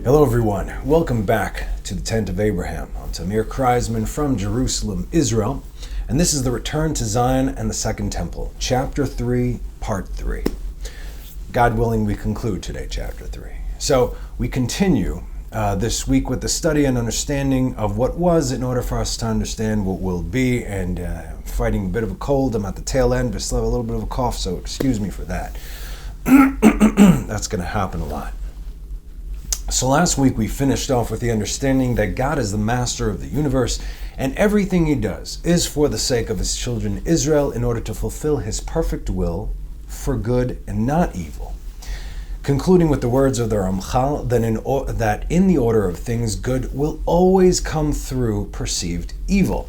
Hello everyone, welcome back to the Tent of Abraham. I'm Tamir Kreisman from Jerusalem, Israel, and this is the Return to Zion and the Second Temple, Chapter 3, Part 3. God willing, we conclude today, Chapter 3. So we continue this week with the study and understanding of what was in order for us to understand what will be, and fighting a bit of a cold. I'm at the tail end, but still have a little bit of a cough, so excuse me for that. That's going to happen a lot. So last week we finished off with the understanding that God is the master of the universe, and everything he does is for the sake of his children Israel in order to fulfill his perfect will for good and not evil. Concluding with the words of the Ramchal that in the order of things, good will always come through perceived evil.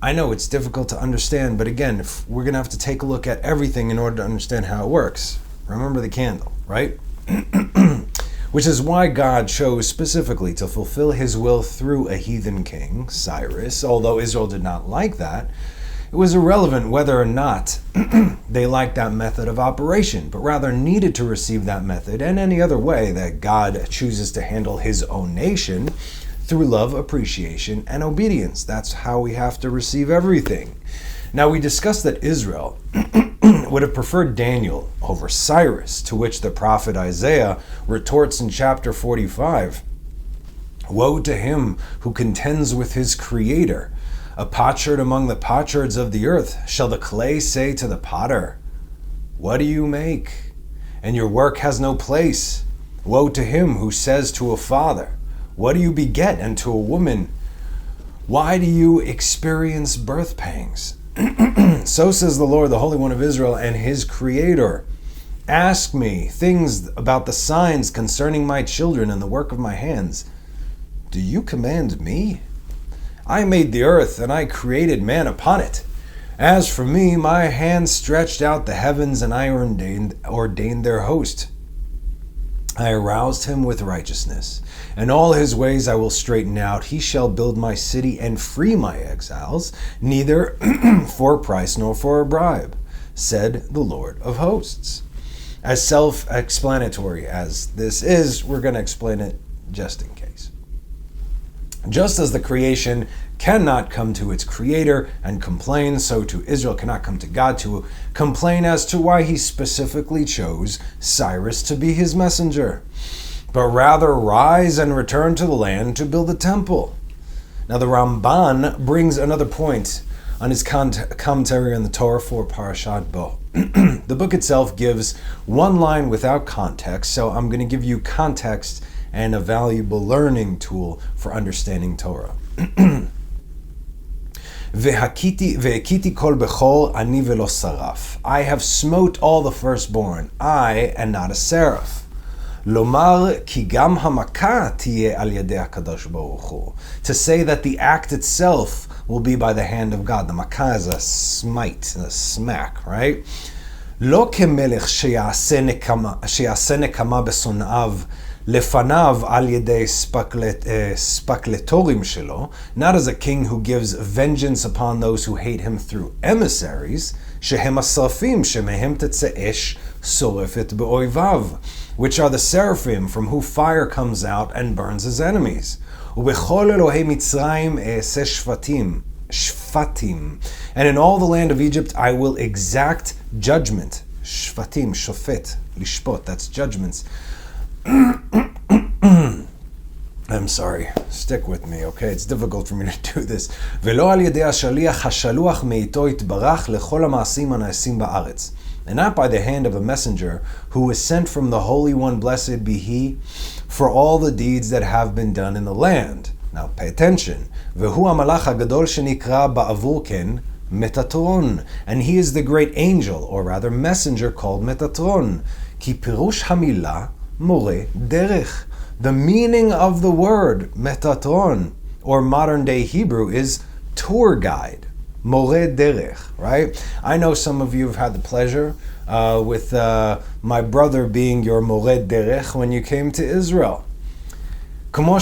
I know it's difficult to understand, but again, we're going to have to take a look at everything in order to understand how it works. Remember the candle, right? Which is why God chose specifically to fulfill his will through a heathen king, Cyrus. Although Israel did not like that, it was irrelevant whether or not they liked that method of operation, but rather needed to receive that method and any other way that God chooses to handle his own nation through love, appreciation, and obedience. That's how we have to receive everything. Now, we discussed that Israel would have preferred Daniel over Cyrus, to which the prophet Isaiah retorts in chapter 45, "Woe to him who contends with his creator. A potsherd among the potsherds of the earth. Shall the clay say to the potter, 'What do you make?' And your work has no place. Woe to him who says to a father, 'What do you beget?' And to a woman, 'Why do you experience birth pangs?' So says the Lord, the Holy One of Israel, and his Creator. Ask me things about the signs concerning my children and the work of my hands. Do you command me? I made the earth, and I created man upon it. As for me, my hand stretched out the heavens, and I ordained their host. I aroused him with righteousness, and all his ways I will straighten out. He shall build my city and free my exiles, neither for a price nor for a bribe, said the Lord of hosts." As self-explanatory as this is, we're going to explain it just in case. Just as the creation cannot come to its creator and complain, so too Israel cannot come to God to complain as to why he specifically chose Cyrus to be his messenger, but rather rise and return to the land to build a temple. Now the Ramban brings another point on his commentary on the Torah for Parashat Bo. The book itself gives one line without context, so I'm going to give you context and a valuable learning tool for understanding Torah. Ve'hakiti kol bechor ani velo saraf. I have smote all the firstborn, I and not a seraph. Lomar ki gam hamaka tiye al yedei HaKadosh Baruch Hu. To say that the act itself will be by the hand of God. The makah is a smite, a smack, right? Lo kemelech sheyaseh nekama beson'av לפניו על ידי ספקלטורים שלו, not as a king who gives vengeance upon those who hate him through emissaries, שהם השרפים שמהם תצא אש שורפת באויביו, which are the seraphim from whom fire comes out and burns his enemies. ובכל אלוהי מצרים אעשה שפטים, and in all the land of Egypt I will exact judgment. שפטים, שופט, לשפוט, that's judgments. I'm sorry, stick with me, okay? It's difficult for me to do this. ולא על ידי השליח השלוח מאיתו יתברך לכל המעשים הנעשים בארץ. And not by the hand of a messenger who was sent from the Holy One, blessed be he, for all the deeds that have been done in the land. Now pay attention. והוא המלאך הגדול שנקרא בעבור כן מטטרון. And he is the great angel, or rather messenger, called מטטרון. כי פירוש המילה More derech. The meaning of the word metatron, or modern day Hebrew, is tour guide. More derech, right? I know some of you have had the pleasure with my brother being your more derech when you came to Israel. כמו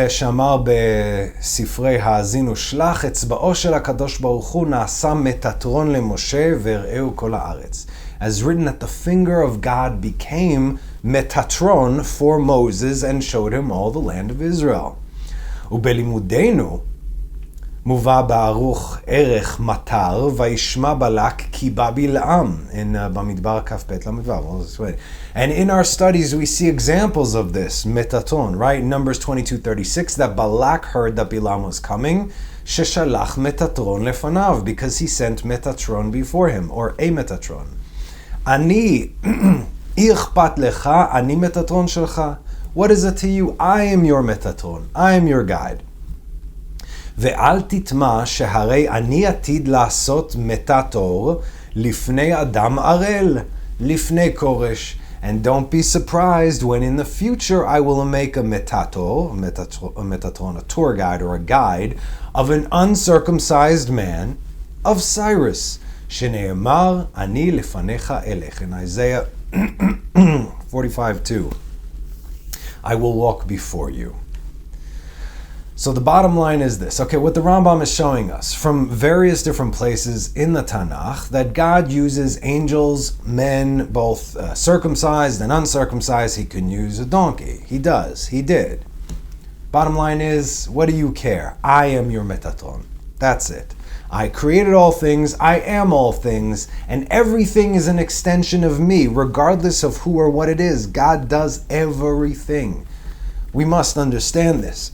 שאמר בספרי האזינו שלח, אצבעו של הקדוש ברוך הוא נעשה מטטרון למשה והראהו כל הארץ. As written that the finger of God became Metatron for Moses and showed him all the land of Israel. ובלימודנו מובא בערוך ערך מטר, וישמע בלק כי בא בלעם, במדבר כ"ב למדבר. And in our studies we see examples of this, Metatron, right? In Numbers 22:36, that Balak heard that Bilam was coming, ששלח Metatron לפניו, because he sent Metatron before him, or a Metatron. אני, אכפת לך, אני Metatron שלך. What is it to you? I am your Metatron. I am your guide. ואל תטמע שהרי אני עתיד לעשות מטאטור לפני אדם ערל, לפני כורש. And don't be surprised when in the future I will make a metator, a tour guide or a guide, of an uncircumcised man, of Cyrus. שנאמר, אני לפניך אלך. In Isaiah 45:2. I will walk before you. So the bottom line is this. Okay, what the Rambam is showing us from various different places in the Tanakh, that God uses angels, men, both circumcised and uncircumcised. He can use a donkey. He does. He did. Bottom line is, what do you care? I am your Metatron. That's it. I created all things, I am all things, and everything is an extension of me, regardless of who or what it is. God does everything. We must understand this.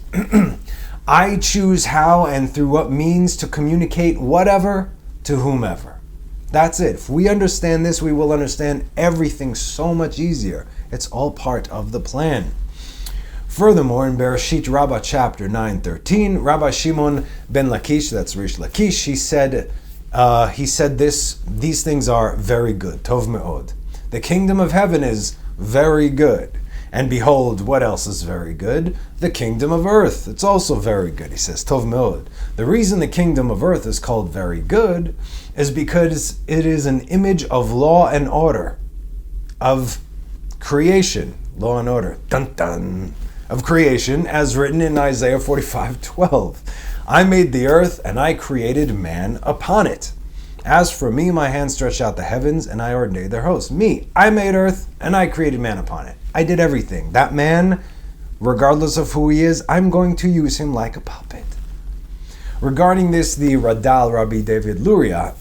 I choose how and through what means to communicate whatever to whomever. That's it. If we understand this, we will understand everything so much easier. It's all part of the plan. Furthermore, in Bereshit Rabbah chapter 9:13, Rabbi Shimon ben Lakish, that's Rish Lakish, he said these things are very good, tov me'od. The kingdom of heaven is very good. And behold, what else is very good? The kingdom of earth. It's also very good, he says, tov me'od. The reason the kingdom of earth is called very good is because it is an image of law and order, of creation, law and order, dun dun, of creation, as written in Isaiah 45:12. I made the earth, and I created man upon it. As for me, my hand stretched out the heavens, and I ordained their hosts. Me, I made earth, and I created man upon it. I did everything. That man, regardless of who he is, I'm going to use him like a puppet. Regarding this, the Radal, Rabbi David Luria,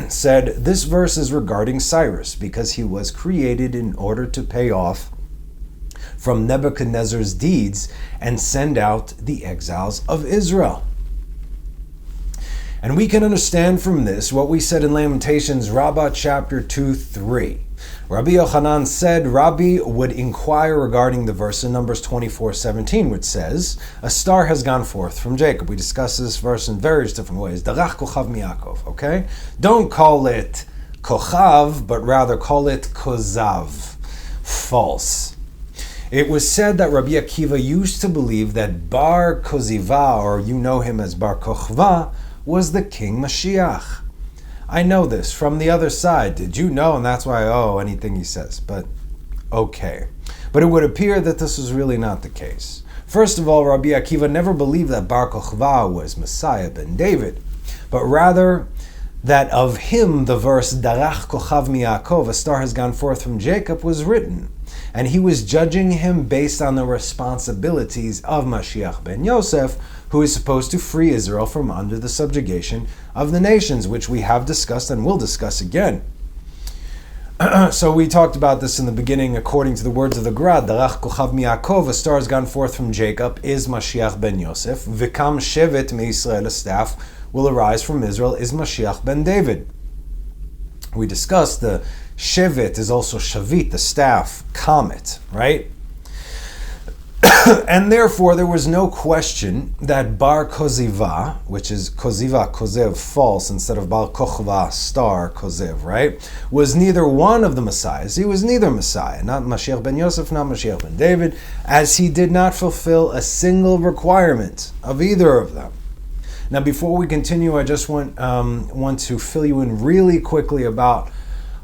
said, this verse is regarding Cyrus, because he was created in order to pay off from Nebuchadnezzar's deeds and send out the exiles of Israel. And we can understand from this what we said in Lamentations, Rabbah chapter 2:3. Rabbi Yochanan said Rabbi would inquire regarding the verse in Numbers 24:17, which says, a star has gone forth from Jacob. We discuss this verse in various different ways. Darach Kochav miYaakov, okay? Don't call it Kochav, but rather call it Kozav, false. It was said that Rabbi Akiva used to believe that Bar Koziva, or you know him as Bar Kokhba, was the King Mashiach. I know this from the other side. Did you know? And that's why, anything he says. But, okay. But it would appear that this is really not the case. First of all, Rabbi Akiva never believed that Bar Kokhba was Messiah ben David, but rather that of him the verse, Darach Kochav miYaakov, a star has gone forth from Jacob, was written. And he was judging him based on the responsibilities of Mashiach ben Yosef, who is supposed to free Israel from under the subjugation of the nations, which we have discussed and will discuss again. So we talked about this in the beginning, according to the words of the Gra, Darach Kochav miYaakov, a star has gone forth from Jacob, is Mashiach ben Yosef. Vikam Shevet meYisrael, a staff will arise from Israel, is Mashiach ben David. We discussed the Shevet is also Shavit, the staff, comet, right? And therefore, there was no question that Bar Koziva, which is Koziva, Kozev, false, instead of Bar Kokhba, star, Kozev, right? Was neither one of the Messiahs. He was neither Messiah, not Mashiach ben Yosef, not Mashiach ben David, as he did not fulfill a single requirement of either of them. Now, before we continue, I just want to fill you in really quickly about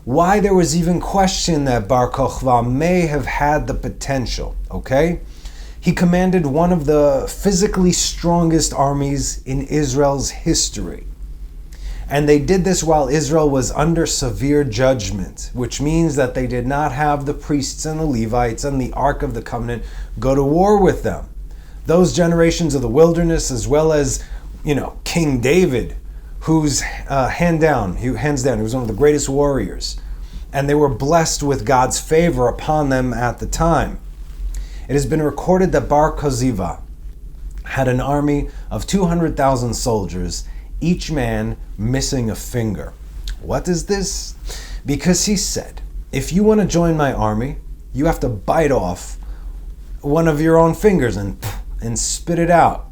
why there was even question that Bar Kokhba may have had the potential, okay? He commanded one of the physically strongest armies in Israel's history. And they did this while Israel was under severe judgment, which means that they did not have the priests and the Levites and the Ark of the Covenant go to war with them. Those generations of the wilderness, as well as, King David, who's hands down, he was one of the greatest warriors. And they were blessed with God's favor upon them at the time. It has been recorded that Bar Kokhba had an army of 200,000 soldiers, each man missing a finger. What is this? Because he said, if you want to join my army, you have to bite off one of your own fingers and spit it out.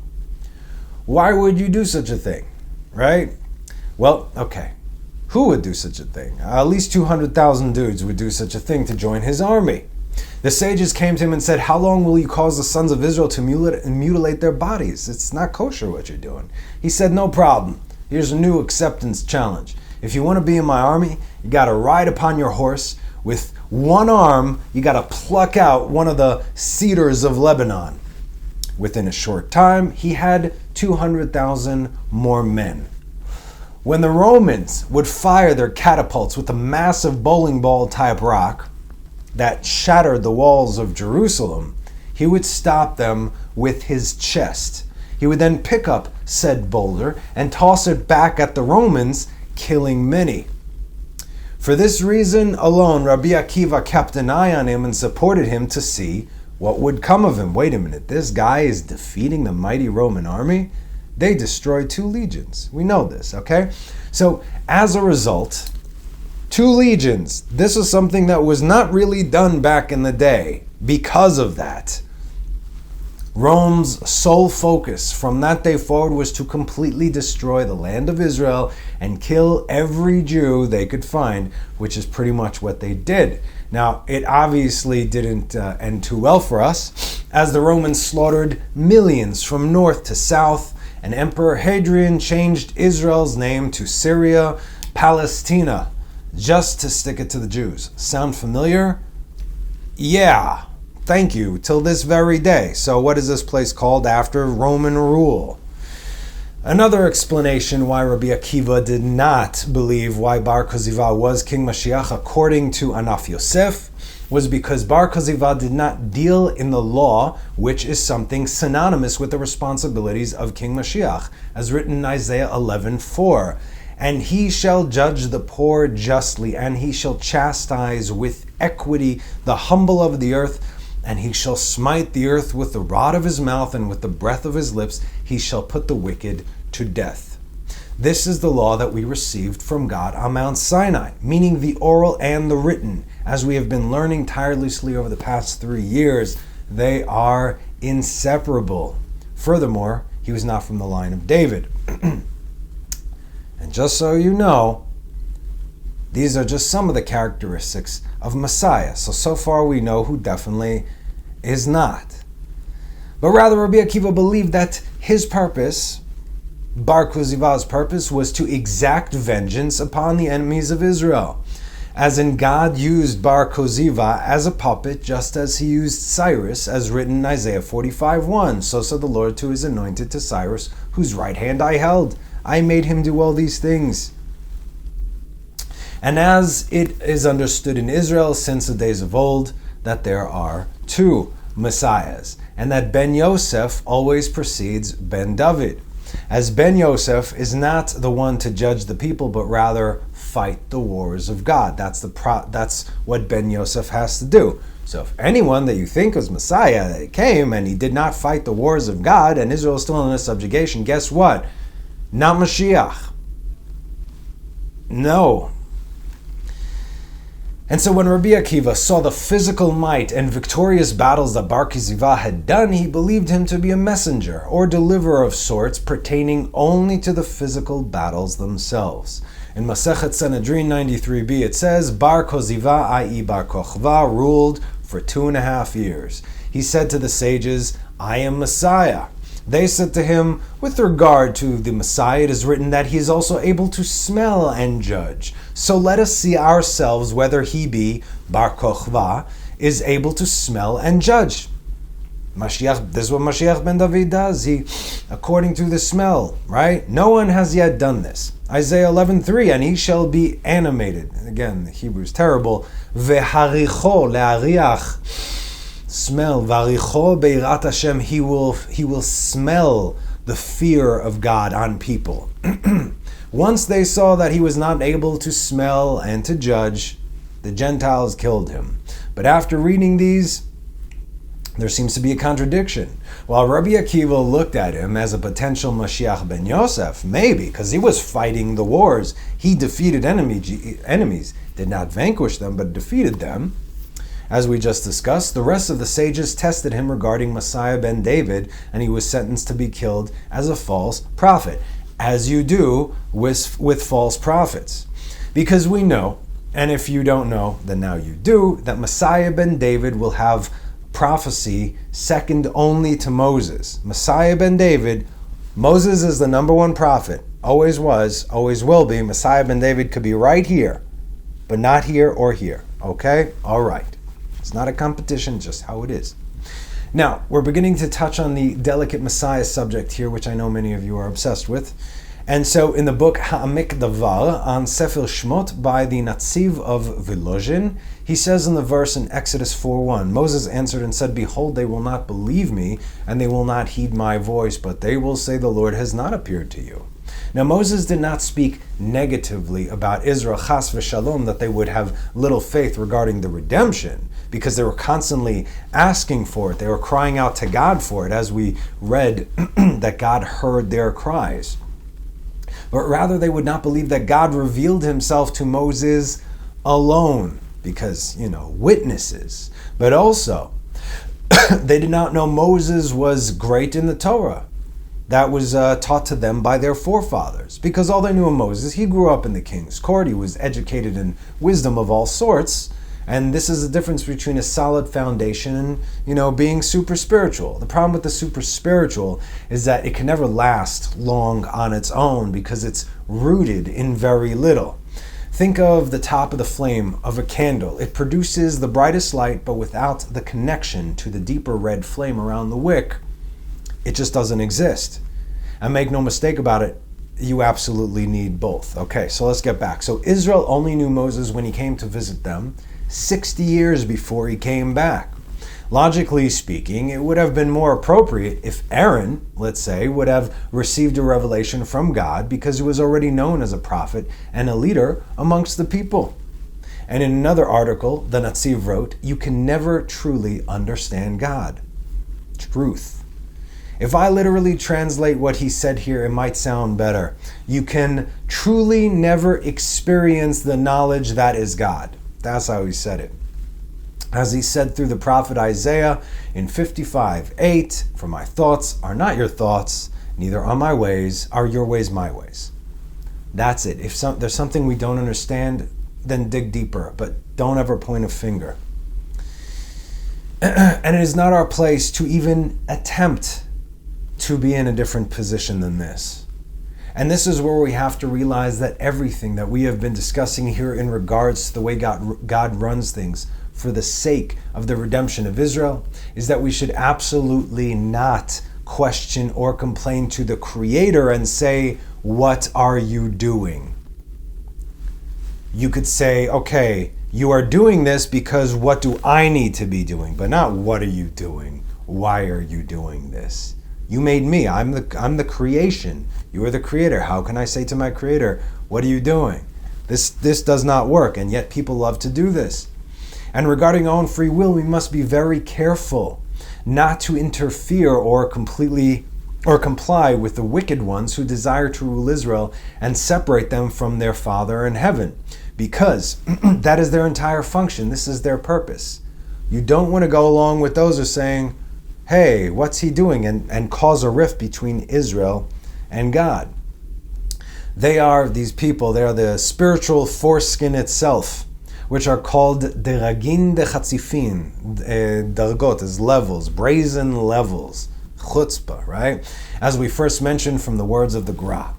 Why would you do such a thing, right? Well, okay. Who would do such a thing? At least 200,000 dudes would do such a thing to join his army. The sages came to him and said, how long will you cause the sons of Israel to mutilate their bodies? It's not kosher what you're doing. He said, no problem. Here's a new acceptance challenge. If you want to be in my army, you got to ride upon your horse. With one arm, you got to pluck out one of the cedars of Lebanon. Within a short time, he had 200,000 more men. When the Romans would fire their catapults with a massive bowling ball type rock that shattered the walls of Jerusalem, he would stop them with his chest. He would then pick up said boulder and toss it back at the Romans, killing many. For this reason alone, Rabbi Akiva kept an eye on him and supported him to see what would come of him. Wait a minute, this guy is defeating the mighty Roman army? They destroyed 2 legions. We know this, okay? So as a result, 2 legions. This was something that was not really done back in the day. Because of that, Rome's sole focus from that day forward was to completely destroy the land of Israel and kill every Jew they could find, which is pretty much what they did. Now, it obviously didn't end too well for us, as the Romans slaughtered millions from north to south, and Emperor Hadrian changed Israel's name to Syria, Palestina, just to stick it to the Jews. Sound familiar? Yeah, thank you, till this very day. So what is this place called after Roman rule? Another explanation why Rabbi Akiva did not believe why Bar Kokhba was King Mashiach, according to Anaf Yosef, was because Bar Kokhba did not deal in the law, which is something synonymous with the responsibilities of King Mashiach, as written in Isaiah 11:4. And he shall judge the poor justly, and he shall chastise with equity the humble of the earth, and he shall smite the earth with the rod of his mouth, and with the breath of his lips he shall put the wicked to death. This is the law that we received from God on Mount Sinai, meaning the oral and the written. As we have been learning tirelessly over the past 3 years, they are inseparable. Furthermore, he was not from the line of David. And just so you know, these are just some of the characteristics of Messiah. So far we know who definitely is not. But rather, Rabbi Akiva believed that his purpose, Bar Kokhba's purpose, was to exact vengeance upon the enemies of Israel. As in, God used Bar Kokhba as a puppet, just as he used Cyrus, as written in Isaiah 45:1. So said the Lord to his anointed, to Cyrus, whose right hand I held. I made him do all these things. And as it is understood in Israel since the days of old, that there are 2 Messiahs, and that Ben Yosef always precedes Ben David, as Ben Yosef is not the one to judge the people, but rather fight the wars of God. That's what Ben Yosef has to do. So if anyone that you think was Messiah came and he did not fight the wars of God, and Israel is still in a subjugation, guess what? Not Mashiach. No. And so when Rabbi Akiva saw the physical might and victorious battles that Bar Kokhba had done, he believed him to be a messenger or deliverer of sorts pertaining only to the physical battles themselves. In Masechet Sanhedrin 93b it says, Bar Kokhba, i.e. Bar Kokhba, ruled for 2.5 years. He said to the sages, I am Messiah. They said to him, with regard to the Messiah, it is written that he is also able to smell and judge. So let us see ourselves whether he be, Bar Kokhba, is able to smell and judge. Mashiach, this is what Mashiach ben David does. He, according to the smell, right? No one has yet done this. Isaiah 11:3, and he shall be animated. Again, the Hebrew is terrible. Veharicho le'ariach, smell. Varicho beirat Hashem. He will smell the fear of God on people. Once they saw that he was not able to smell and to judge, the Gentiles killed him. But after reading these, there seems to be a contradiction. While Rabbi Akiva looked at him as a potential Mashiach ben Yosef, maybe, because he was fighting the wars. He defeated enemies, did not vanquish them, but defeated them. As we just discussed, the rest of the sages tested him regarding Messiah ben David, and he was sentenced to be killed as a false prophet, as you do with false prophets. Because we know, and if you don't know, then now you do, that Messiah ben David will have prophecy second only to Moses. Messiah ben David, Moses is the number one prophet, always was, always will be. Messiah ben David could be right here, but not here or here. Okay? All right. It's not a competition, just how it is. Now, we're beginning to touch on the delicate Messiah subject here, which I know many of you are obsessed with. And so in the book Ha'amik Davar on Sefer Shmot by the Natziv of Vilozhin, he says in the verse in Exodus 4:1, Moses answered and said, Behold, they will not believe me, and they will not heed my voice, but they will say the Lord has not appeared to you. Now Moses did not speak negatively about Israel, chas v'shalom, that they would have little faith regarding the redemption, because they were constantly asking for it. They were crying out to God for it, as we read that God heard their cries. But rather they would not believe that God revealed himself to Moses alone, because, witnesses. But also, they did not know Moses was great in the Torah. That was taught to them by their forefathers. Because all they knew of Moses, he grew up in the king's court, he was educated in wisdom of all sorts, and this is the difference between a solid foundation and, being super spiritual. The problem with the super spiritual is that it can never last long on its own because it's rooted in very little. Think of the top of the flame of a candle. It produces the brightest light, but without the connection to the deeper red flame around the wick, it just doesn't exist. And make no mistake about it, you absolutely need both. Okay, so let's get back. So Israel only knew Moses when he came to visit them 60 years before he came back. Logically speaking, it would have been more appropriate if Aaron, let's say, would have received a revelation from God because he was already known as a prophet and a leader amongst the people. And in another article, the Natziv wrote, you can never truly understand God. Truth. If I literally translate what he said here, it might sound better. You can truly never experience the knowledge that is God. That's how he said it. As he said through the prophet Isaiah in 55:8, for my thoughts are not your thoughts, neither are my ways, are your ways my ways. That's it. If there's something we don't understand, then dig deeper, but don't ever point a finger. And it is not our place to even attempt to be in a different position than this. And this is where we have to realize that everything that we have been discussing here in regards to the way God runs things for the sake of the redemption of Israel is that we should absolutely not question or complain to the Creator and say, what are you doing? You could say, okay, you are doing this because what do I need to be doing? But not what are you doing? Why are you doing this? You made me. I'm the creation. You are the creator. How can I say to my creator, what are you doing? This does not work, and yet people love to do this. And regarding our own free will, we must be very careful not to interfere or comply with the wicked ones who desire to rule Israel and separate them from their Father in heaven, because that is their entire function. This is their purpose. You don't want to go along with those who are saying, hey, what's he doing? And cause a rift between Israel and God. These people, they are the spiritual foreskin itself, which are called deragin de chatzifin, dargot, as levels, brazen levels, chutzpah, right? As we first mentioned from the words of the Gra.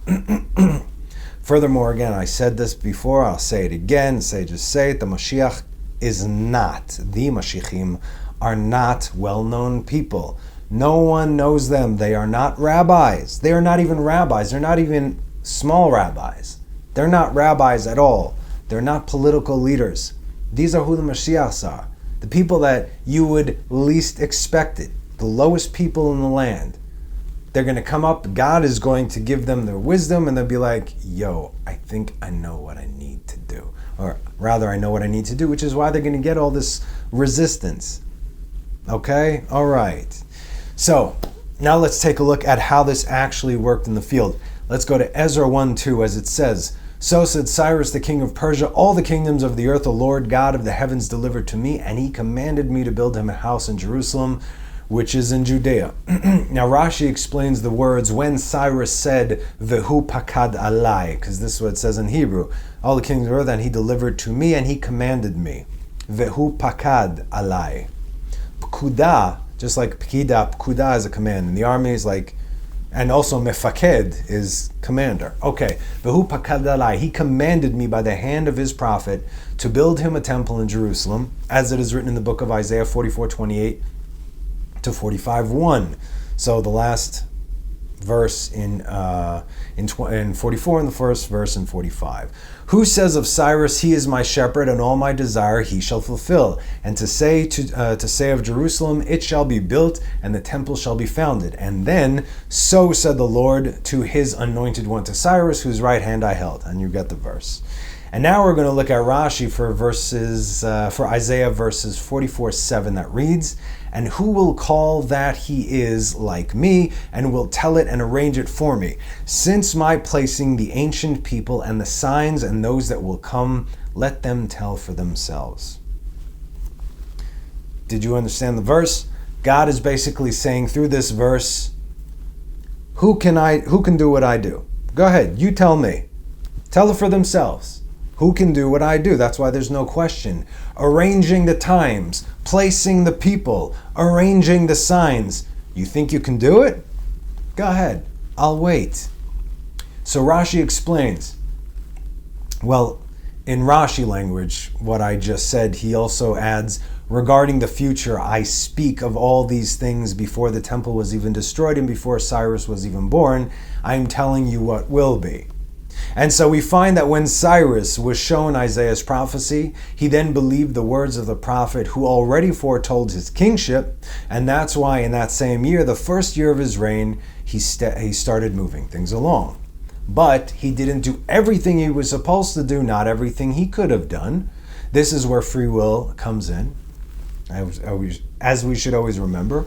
Furthermore, again, I said this before, I'll say it again, just say it, the Mashiach is not, the Mashiachim are not well-known people. No one knows them. They are not rabbis. They are not even rabbis. They're not even small rabbis. They're not rabbis at all. They're not political leaders. These are who the Mashiachs are. The people that you would least expect it. The lowest people in the land. They're going to come up. God is going to give them their wisdom, and they'll be like, yo, I think I know what I need to do. Or rather, I know what I need to do, which is why they're going to get all this resistance. Okay? All right. So, now let's take a look at how this actually worked in the field. Let's go to Ezra 1:2, as it says, "So said Cyrus the king of Persia, all the kingdoms of the earth the Lord God of the heavens delivered to me, and he commanded me to build him a house in Jerusalem, which is in Judea." Now Rashi explains the words, when Cyrus said, "Vehu pakad alai," because this is what it says in Hebrew, all the kingdoms of the earth, and he delivered to me, and he commanded me. Vehu pakad alai. Pkuda, just like pkuda is a command. In the army is like, and also mefaked is commander. Okay, Vehu pakad alai. He commanded me by the hand of his prophet to build him a temple in Jerusalem, as it is written in the book of Isaiah 44:28 to 45:1. So the last verse in 44 and the first verse in 45. "Who says of Cyrus, he is my shepherd, and all my desire he shall fulfill. And to say of Jerusalem, it shall be built, and the temple shall be founded. And then, so said the Lord to his anointed one, to Cyrus, whose right hand I held." And you get the verse. And now we're going to look at Rashi for Isaiah verses 44:7 that reads, "And who will call that he is like me, and will tell it and arrange it for me? Since my placing the ancient people and the signs and those that will come, let them tell for themselves." Did you understand the verse? God is basically saying through this verse, who can do what I do? Go ahead, you tell me. Tell it for themselves. Who can do what I do? That's why there's no question. Arranging the times, placing the people, arranging the signs. You think you can do it? Go ahead. I'll wait. So Rashi explains. Well, in Rashi language, what I just said, he also adds, regarding the future, I speak of all these things before the temple was even destroyed and before Cyrus was even born. I'm telling you what will be. And so we find that when Cyrus was shown Isaiah's prophecy, he then believed the words of the prophet who already foretold his kingship, and that's why in that same year, the first year of his reign, he started moving things along. But he didn't do everything he was supposed to do, not everything he could have done. This is where free will comes in, as we should always remember.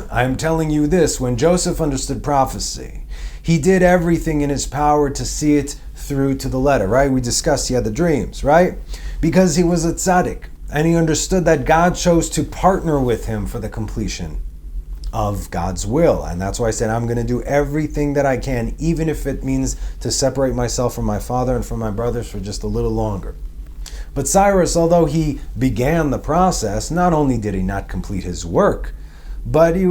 I'm telling you this, when Joseph understood prophecy, he did everything in his power to see it through to the letter, right? We discussed he had the dreams, right? Because he was a tzaddik, and he understood that God chose to partner with him for the completion of God's will. And that's why I said, I'm going to do everything that I can, even if it means to separate myself from my father and from my brothers for just a little longer. But Cyrus, although he began the process, not only did he not complete his work, but he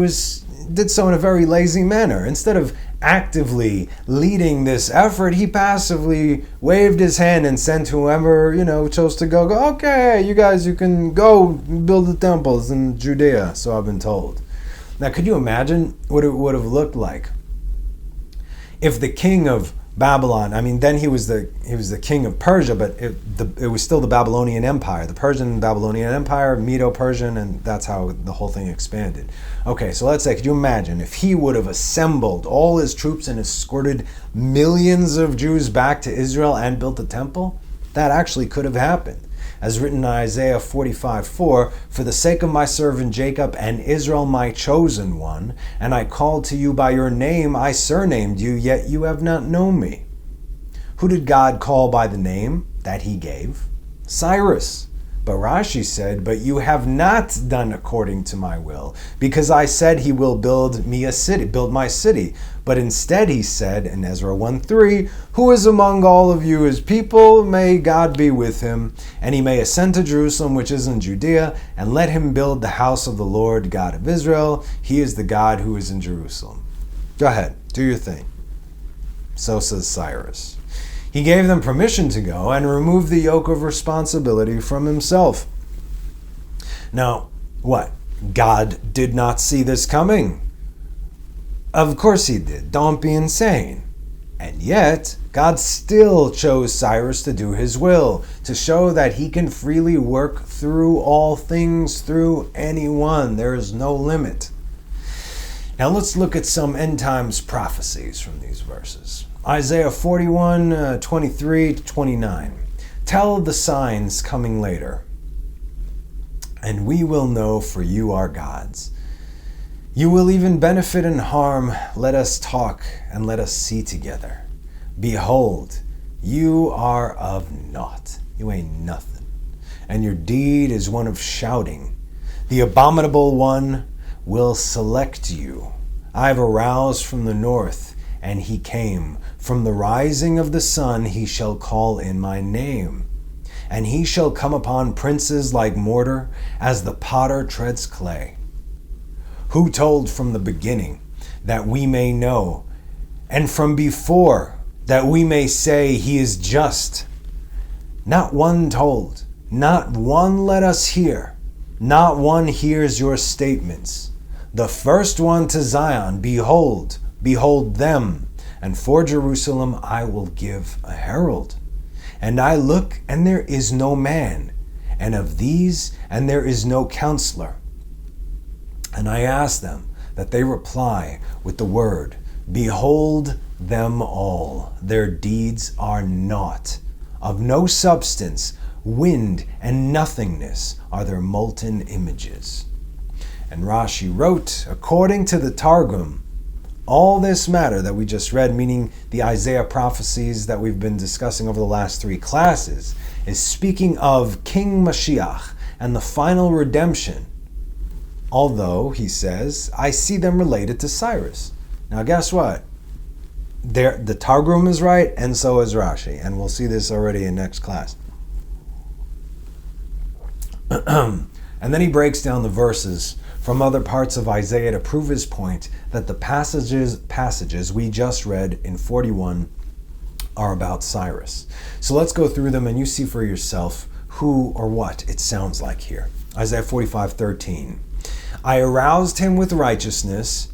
did so in a very lazy manner. Instead of actively leading this effort, he passively waved his hand and sent whoever, chose to go, okay, you guys, you can go build the temples in Judea, so I've been told. Now, could you imagine what it would have looked like if the king of Babylon, then he was the king of Persia, but it was still the Babylonian Empire, the Persian Babylonian Empire, Medo-Persian, and that's how the whole thing expanded. Okay, so let's say, could you imagine if he would have assembled all his troops and escorted millions of Jews back to Israel and built a temple? That actually could have happened. As written in Isaiah 45:4, "For the sake of my servant Jacob and Israel my chosen one, and I called to you by your name, I surnamed you, yet you have not known me." Who did God call by the name that he gave? Cyrus. But Rashi said, "But you have not done according to my will, because I said he will build me a city, build my city. But instead he said in Ezra 1:3, who is among all of you his people? May God be with him, and he may ascend to Jerusalem, which is in Judea, and let him build the house of the Lord God of Israel. He is the God who is in Jerusalem." Go ahead, do your thing. So says Cyrus. He gave them permission to go and removed the yoke of responsibility from himself. Now, What? God did not see this coming? Of course he did. Don't be insane. And yet, God still chose Cyrus to do his will, to show that he can freely work through all things through anyone. There is no limit. Now let's look at some end times prophecies from these verses. Isaiah 41, 23 to 29. Tell the signs coming later, and we will know, for you are gods. You will even benefit and harm. Let us talk and let us see together. Behold, you are of naught. You ain't nothing. And your deed is one of shouting. The abominable one will select you. I have aroused from the north, and he came. From the rising of the sun he shall call in my name. And he shall come upon princes like mortar, as the potter treads clay. Who told from the beginning, that we may know, and from before, that we may say he is just? Not one told, not one let us hear, not one hears your statements. The first one to Zion, behold, behold them, and for Jerusalem I will give a herald. And I look, and there is no man, and of these, and there is no counselor. And I ask them that they reply with the word, behold them all. Their deeds are naught. Of no substance, wind and nothingness are their molten images. And Rashi wrote, according to the Targum, all this matter that we just read, meaning the Isaiah prophecies that we've been discussing over the last 3 classes, is speaking of King Mashiach and the final redemption. Although, he says, I see them related to Cyrus. Now guess what? The Targum is right, and so is Rashi. And we'll see this already in next class. And then he breaks down the verses from other parts of Isaiah to prove his point that the passages we just read in 41 are about Cyrus. So let's go through them and you see for yourself who or what it sounds like here. Isaiah 45:13. I aroused him with righteousness,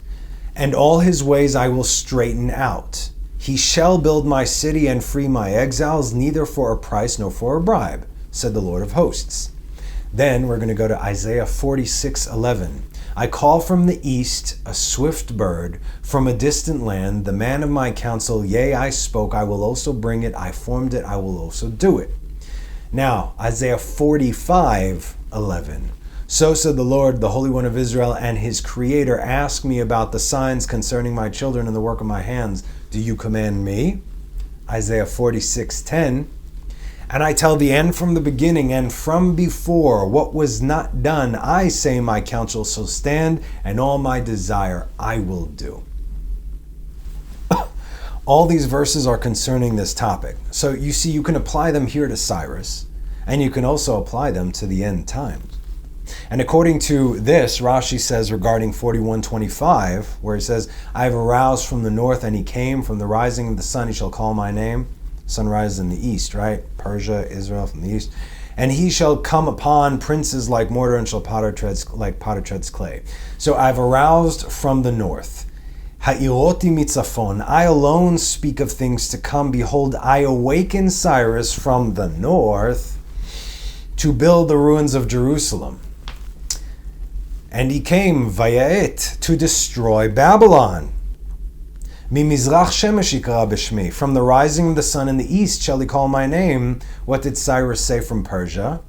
and all his ways I will straighten out. He shall build my city and free my exiles, neither for a price nor for a bribe, said the Lord of hosts. Then we're going to go to Isaiah 46:11. I call from the east a swift bird, from a distant land, the man of my counsel. Yea, I spoke, I will also bring it. I formed it, I will also do it. Now, Isaiah 45:11. So said the Lord, the Holy One of Israel, and his Creator, ask me about the signs concerning my children and the work of my hands. Do you command me? Isaiah 46:10. And I tell the end from the beginning and from before, what was not done, I say my counsel shall stand, and all my desire I will do. All these verses are concerning this topic. So you see, you can apply them here to Cyrus, and you can also apply them to the end times. And according to this, Rashi says regarding 41:25, where he says, I have aroused from the north, and he came from the rising of the sun, he shall call my name. Sun rises in the east, right? Persia, Israel from the east. And he shall come upon princes like mortar, and shall potter treads clay. So I've aroused from the north. Ha'iroti mitzafon. I alone speak of things to come. Behold, I awaken Cyrus from the north to build the ruins of Jerusalem. And he came, Vayaet, to destroy Babylon. Mimizrach shemesh yikra b'shmi. From the rising of the sun in the east shall he call my name. What did Cyrus say from Persia,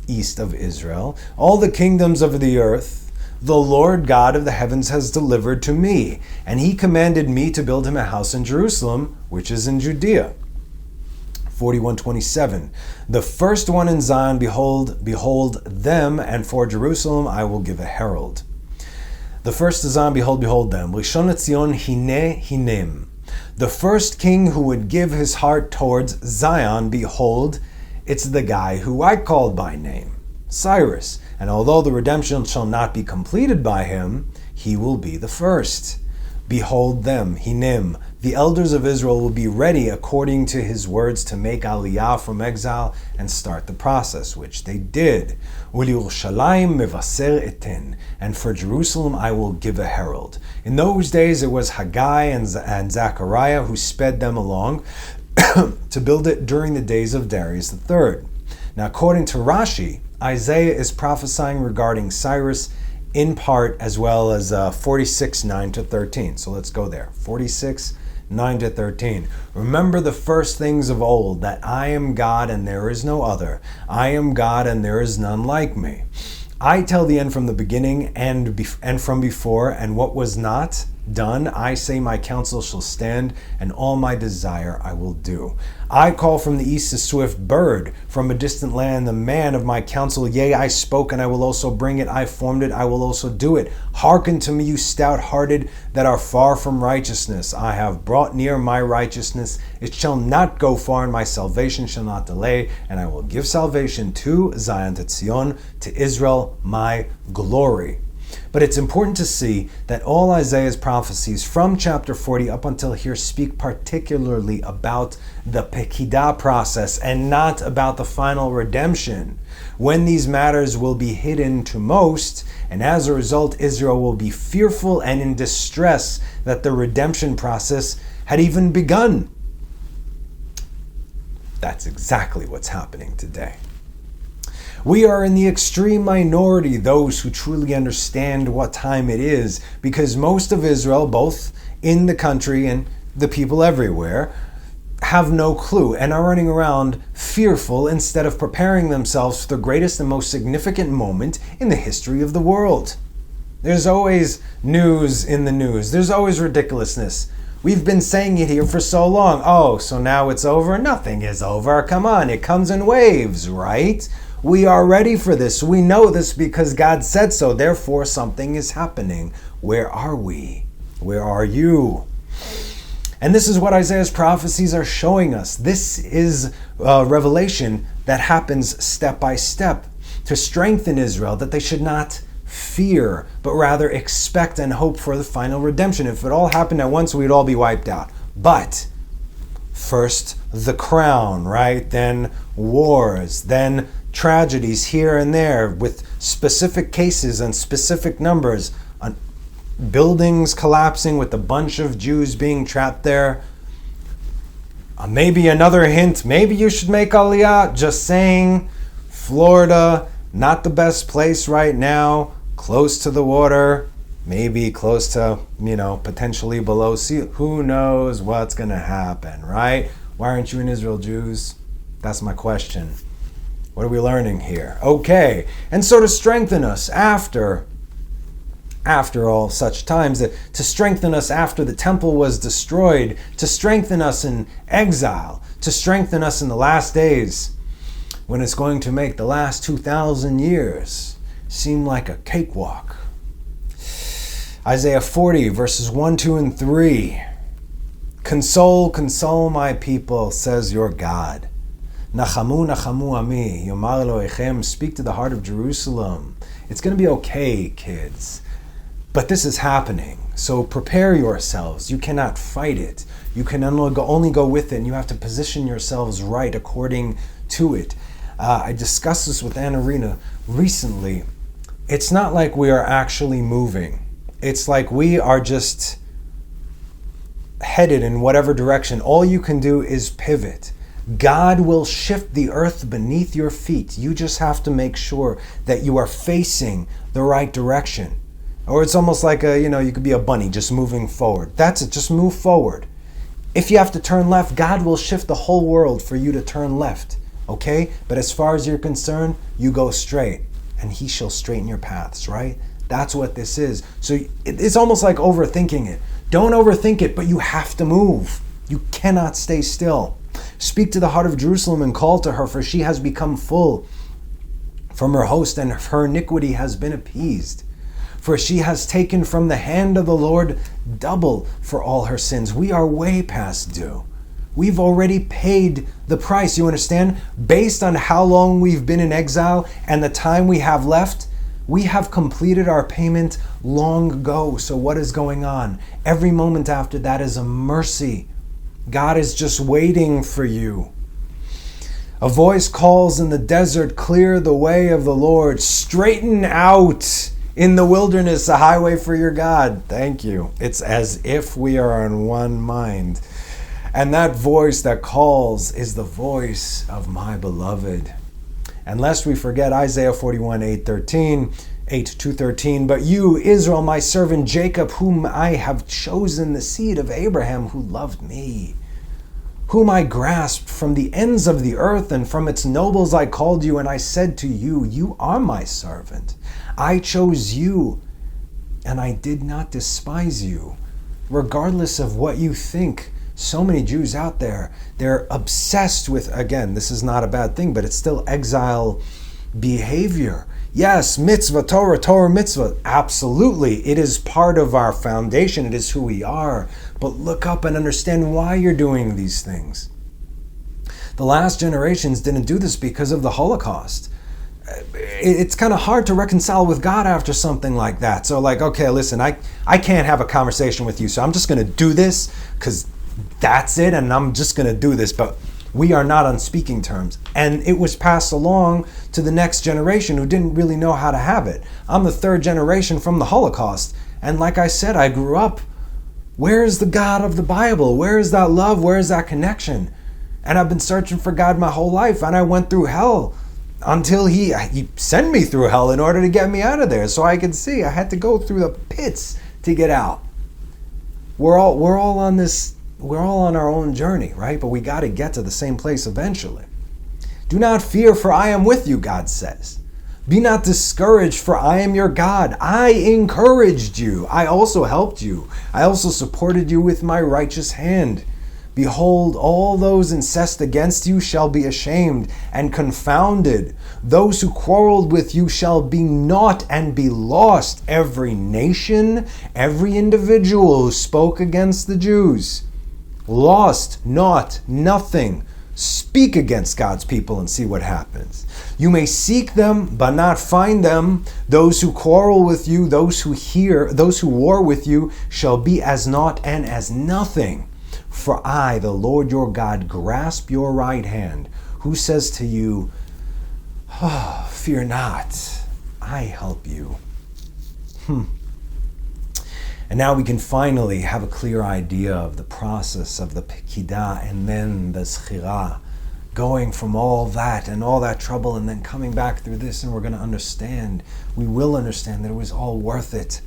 east of Israel? All the kingdoms of the earth, the Lord God of the heavens has delivered to me. And he commanded me to build him a house in Jerusalem, which is in Judea. 41:27. The first one in Zion, behold them, and for Jerusalem I will give a herald. The first to Zion, behold them. Rishon LeZion hine hinem. The first king who would give his heart towards Zion, behold, it's the guy who I called by name, Cyrus. And although the redemption shall not be completed by him, he will be the first. Behold them, hinim. The elders of Israel will be ready according to his words to make aliyah from exile and start the process, which they did. U'lYerushalayim mevaser eten. And for Jerusalem I will give a herald. In those days it was Haggai and Zechariah who sped them along to build it during the days of Darius III. Now, according to Rashi, Isaiah is prophesying regarding Cyrus in part, as well as 46, 9 to 13. So let's go there. 46, 9 to 13. Remember the first things of old, that I am God and there is no other. I am God and there is none like me. I tell the end from the beginning and from before, and what was not done, I say my counsel shall stand, and all my desire I will do. I call from the east a swift bird, from a distant land the man of my counsel. Yea, I spoke, and I will also bring it. I formed it, I will also do it. Hearken to me, you stout-hearted that are far from righteousness. I have brought near my righteousness. It shall not go far, and my salvation shall not delay. And I will give salvation to Zion, to Zion, to Israel, my glory. But it's important to see that all Isaiah's prophecies from chapter 40 up until here speak particularly about the Pekidah process and not about the final redemption, when these matters will be hidden to most, and as a result Israel will be fearful and in distress that the redemption process had even begun. That's exactly what's happening today. We are in the extreme minority, those who truly understand what time it is, because most of Israel, both in the country and the people everywhere, have no clue and are running around fearful instead of preparing themselves for the greatest and most significant moment in the history of the world. There's always news in the news. There's always ridiculousness. We've been saying it here for so long. Oh, so now it's over? Nothing is over. Come on, it comes in waves, right? We are ready for this. We know this because God said so. Therefore, something is happening. Where are we? Where are you? And this is what Isaiah's prophecies are showing us. This is a revelation that happens step by step to strengthen Israel, that they should not fear, but rather expect and hope for the final redemption. If it all happened at once, we'd all be wiped out. But first, the crown, right? Then wars, then tragedies here and there with specific cases and specific numbers, buildings collapsing with a bunch of Jews being trapped there. Maybe another hint, maybe you should make Aliyah. Just saying, Florida, not the best place right now, close to the water, maybe close to, potentially below sea. Who knows what's going to happen, right? Why aren't you in Israel, Jews? That's my question. What are we learning here? Okay, and so to strengthen us after all such times, to strengthen us after the temple was destroyed, to strengthen us in exile, to strengthen us in the last days, when it's going to make the last 2,000 years seem like a cakewalk. Isaiah 40, verses 1, 2, and 3. Console, console my people, says your God. Nachamu, nachamu ami, yomar Elohechem, speak to the heart of Jerusalem. It's going to be okay, kids. But this is happening, so prepare yourselves. You cannot fight it. You can only go with it, and you have to position yourselves right according to it. I discussed this with Anna Rena recently. It's not like we are actually moving. It's like we are just headed in whatever direction. All you can do is pivot. God will shift the earth beneath your feet. You just have to make sure that you are facing the right direction. Or it's almost like you could be a bunny just moving forward. That's it, just move forward. If you have to turn left, God will shift the whole world for you to turn left. Okay? But as far as you're concerned, you go straight, and He shall straighten your paths, right? That's what this is. So it's almost like overthinking it. Don't overthink it, but you have to move. You cannot stay still. Speak to the heart of Jerusalem and call to her, for she has become full from her host, and her iniquity has been appeased. For she has taken from the hand of the Lord double for all her sins. We are way past due. We've already paid the price, you understand? Based on how long we've been in exile and the time we have left, We have completed our payment long ago. So what is going on? Every moment after that is a mercy. God is just waiting for you. A voice calls in the desert, clear the way of the Lord. Straighten out in the wilderness a highway for your God. Thank you. It's as if we are on one mind. And that voice that calls is the voice of my beloved. And lest we forget Isaiah 41, 8:2-13. But you, Israel, my servant Jacob, whom I have chosen, the seed of Abraham, who loved me, whom I grasped from the ends of the earth, and from its nobles I called you, and I said to you, you are my servant. I chose you, and I did not despise you. Regardless of what you think, so many Jews out there, they're obsessed with, again, this is not a bad thing, but it's still exile behavior. Yes, mitzvah, Torah, mitzvah. Absolutely. It is part of our foundation. It is who we are. But look up and understand why you're doing these things. The last generations didn't do this because of the Holocaust. It's kind of hard to reconcile with God after something like that. So like, okay, listen, I can't have a conversation with you, so I'm just going to do this because that's it, and I'm just going to do this. But we are not on speaking terms. And it was passed along to the next generation who didn't really know how to have it. I'm the third generation from the Holocaust. And like I said, I grew up. Where is the God of the Bible? Where is that love? Where is that connection? And I've been searching for God my whole life. And I went through hell until he sent me through hell in order to get me out of there. So I could see I had to go through the pits to get out. We're all on this. We're all on our own journey, right? But we got to get to the same place eventually. Do not fear, for I am with you, God says. Be not discouraged, for I am your God. I encouraged you. I also helped you. I also supported you with my righteous hand. Behold, all those incensed against you shall be ashamed and confounded. Those who quarreled with you shall be naught and be lost. Every nation, every individual who spoke against the Jews, lost, naught, nothing. Speak against God's people and see what happens. You may seek them, but not find them. Those who quarrel with you, those who war with you, shall be as naught and as nothing. For I, the Lord your God, grasp your right hand, who says to you, fear not, I help you. And now we can finally have a clear idea of the process of the Pekidah and then the Zechirah, going from all that and all that trouble and then coming back through this, and we're going to understand, we will understand that it was all worth it.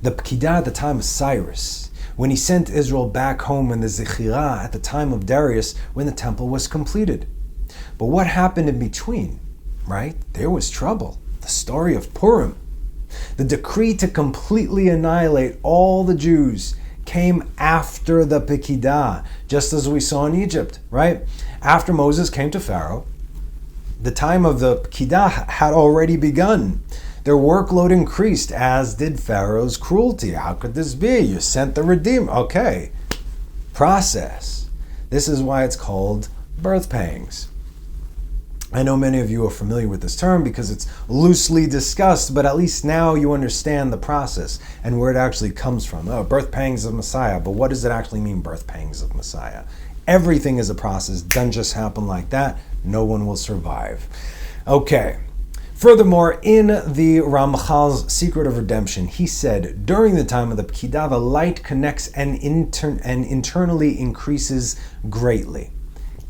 The Pekidah at the time of Cyrus, when he sent Israel back home, and the Zechirah at the time of Darius, when the temple was completed. But what happened in between, right? There was trouble. The story of Purim. The decree to completely annihilate all the Jews came after the Pekidah, just as we saw in Egypt, right? After Moses came to Pharaoh, the time of the Pekidah had already begun. Their workload increased, as did Pharaoh's cruelty. How could this be? You sent the Redeemer. Okay, process. This is why it's called birth pangs. I know many of you are familiar with this term because it's loosely discussed, but at least now you understand the process and where it actually comes from. Oh, birth pangs of Messiah. But what does it actually mean, birth pangs of Messiah? Everything is a process. Doesn't just happen like that. No one will survive. Okay. Furthermore, in the Ramchal's Secret of Redemption, he said, during the time of the Pekidah, the light connects and internally increases greatly.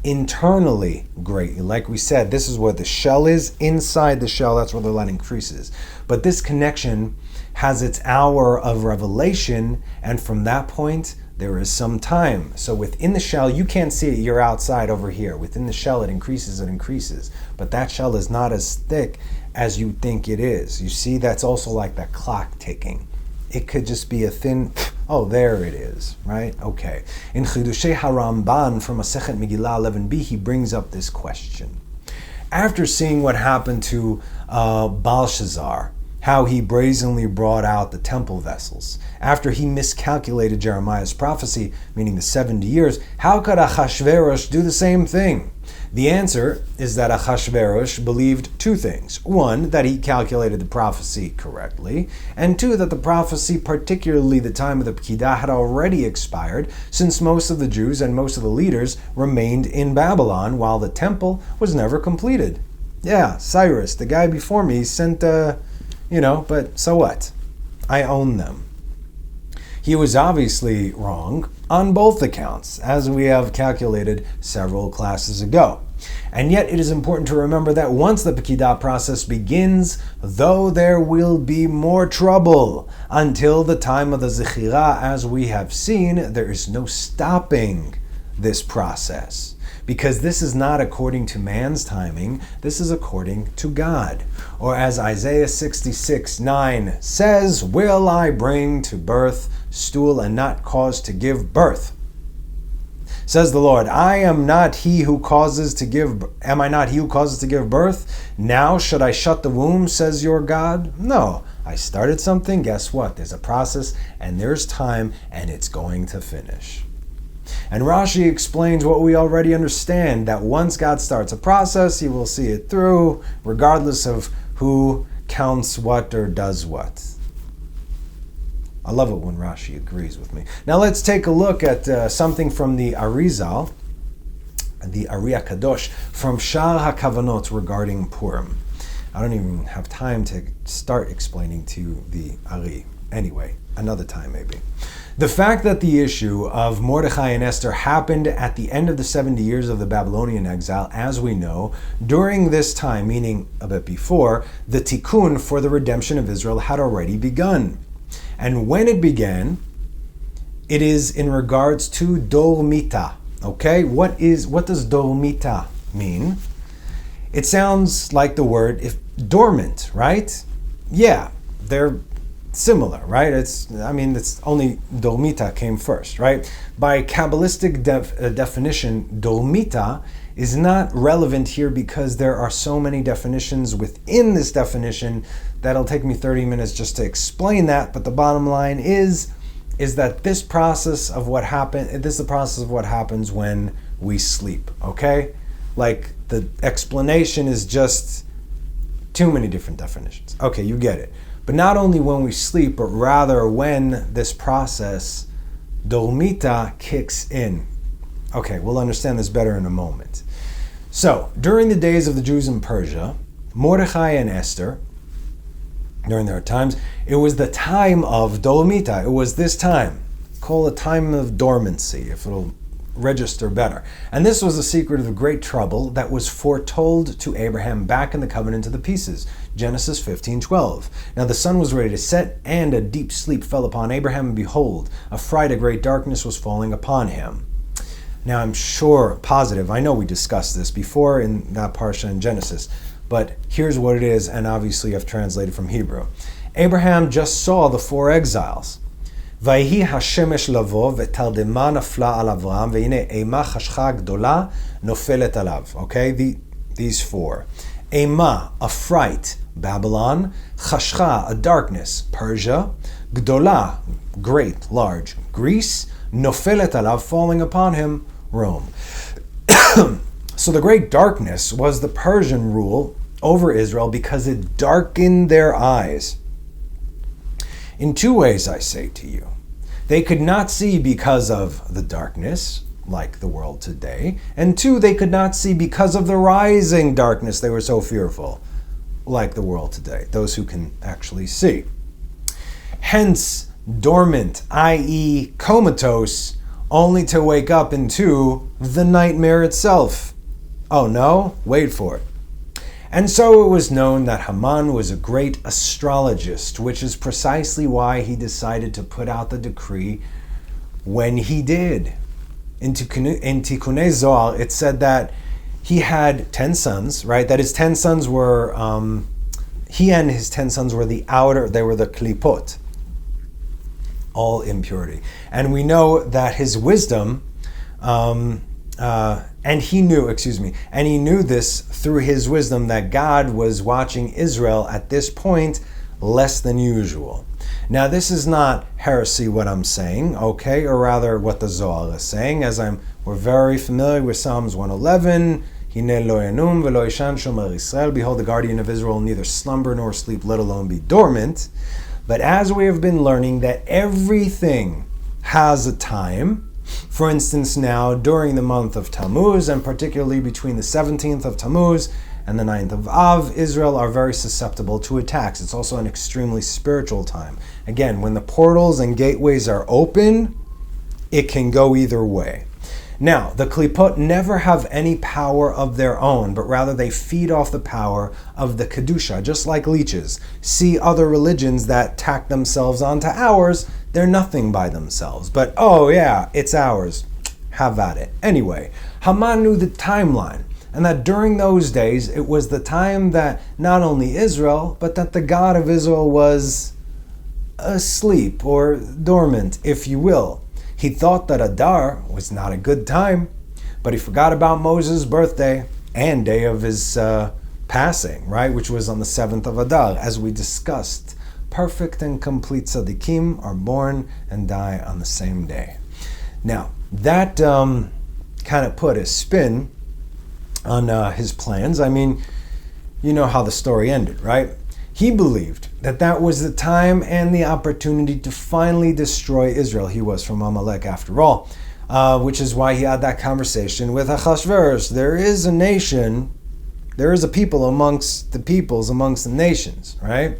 Internally greatly. Like we said, this is where the shell is. Inside the shell, that's where the light increases. But this connection has its hour of revelation, and from that point, there is some time. So within the shell, you can't see it. You're outside over here. Within the shell, it increases. But that shell is not as thick as you think it is. You see, that's also like that clock ticking. It could just be a thin, oh, there it is, right? Okay. In Chidushei HaRamban from Masechet Megillah 11b, he brings up this question. After seeing what happened to Belshazzar, how he brazenly brought out the temple vessels, after he miscalculated Jeremiah's prophecy, meaning the 70 years, how could Achashverosh do the same thing? The answer is that Achashverosh believed two things. One, that he calculated the prophecy correctly, and two, that the prophecy, particularly the time of the Pekida, had already expired, since most of the Jews and most of the leaders remained in Babylon while the temple was never completed. Yeah, Cyrus, the guy before me, sent, but so what? I own them. He was obviously wrong on both accounts, as we have calculated several classes ago. And yet it is important to remember that once the Pekida process begins, though there will be more trouble until the time of the Zechira, as we have seen, there is no stopping this process. Because this is not according to man's timing, this is according to God. Or as Isaiah 66:9 says, "Will I bring to birth stool and not cause to give birth?" Says the Lord, am I not he who causes to give birth? Now should I shut the womb, says your God? No, I started something, guess what? There's a process and there's time and it's going to finish. And Rashi explains what we already understand, that once God starts a process, he will see it through, regardless of who counts what or does what. I love it when Rashi agrees with me. Now let's take a look at something from the Arizal, the Ari HaKadosh, from Shar HaKavanot regarding Purim. I don't even have time to start explaining to the Ari. Anyway, another time maybe. The fact that the issue of Mordechai and Esther happened at the end of the 70 years of the Babylonian exile, as we know, during this time, meaning a bit before, the tikkun for the redemption of Israel had already begun. And when it began, it is in regards to Dormita. Okay, what does Dormita mean? It sounds like the word dormant, right? Yeah, they're similar, right? It's only Dormita came first, right? By Kabbalistic definition, Dormita is not relevant here because there are so many definitions within this definition that'll take me 30 minutes just to explain that. But the bottom line is that this is the process of what happens when we sleep, okay? Like the explanation is just too many different definitions. Okay, you get it. But not only when we sleep, but rather when this process, Dormita, kicks in. Okay, we'll understand this better in a moment. So, during the days of the Jews in Persia, Mordechai and Esther, during their times, it was the time of Dormita. It was this time, called a time of dormancy, if it'll register better. And this was the secret of the great trouble that was foretold to Abraham back in the covenant of the pieces, Genesis 15:12. Now the sun was ready to set, and a deep sleep fell upon Abraham, and behold, a fright, a great darkness was falling upon him. Now I'm positive, I know we discussed this before in that parsha in Genesis, but here's what it is, and obviously I've translated from Hebrew. Abraham just saw the four exiles. ויהי השמש לבוא ותרדמה נפלה על אברהם והנה אימה חשכה גדולה נופלת עליו. Okay, these four. Eima, a fright, Babylon. Chashcha, a darkness, Persia. Gdola, great, large, Greece. Nofelet alav, falling upon him, Rome. So the great darkness was the Persian rule over Israel because it darkened their eyes. In two ways, I say to you. They could not see because of the darkness, like the world today. And two, they could not see because of the rising darkness. They were so fearful, like the world today, those who can actually see. Hence, dormant, i.e. comatose, only to wake up into the nightmare itself. Oh no? Wait for it. And so it was known that Haman was a great astrologist, which is precisely why he decided to put out the decree when he did. In Tikkunei Zohar, it said that he had 10 sons, right? That his 10 sons were, he and his 10 sons were the klipot, all impurity. And we know that his wisdom, and he knew this through his wisdom that God was watching Israel at this point less than usual. Now this is not heresy what I'm saying, okay, or rather what the Zohar is saying, we're very familiar with Psalms 111. Hine lo yanum velo yishan shomer Israel. Behold, the guardian of Israel will neither slumber nor sleep, let alone be dormant. But as we have been learning that everything has a time, for instance now, during the month of Tammuz, and particularly between the 17th of Tammuz and the 9th of Av, Israel are very susceptible to attacks. It's also an extremely spiritual time. Again, when the portals and gateways are open, it can go either way. Now, the Klipot never have any power of their own, but rather they feed off the power of the Kedusha, just like leeches. See other religions that tack themselves onto ours, they're nothing by themselves. But, oh yeah, it's ours. Have at it. Anyway, Haman knew the timeline, and that during those days, it was the time that not only Israel, but that the God of Israel was asleep, or dormant, if you will. He thought that Adar was not a good time, but he forgot about Moses' birthday and day of his passing, right? Which was on the 7th of Adar, as we discussed. Perfect and complete tzaddikim are born and die on the same day. Now, that kind of put a spin on his plans. I mean, you know how the story ended, right? He believed that that was the time and the opportunity to finally destroy Israel. He was from Amalek after all, which is why he had that conversation with Achashverosh. There is a nation, there is a people amongst the peoples, amongst the nations, right?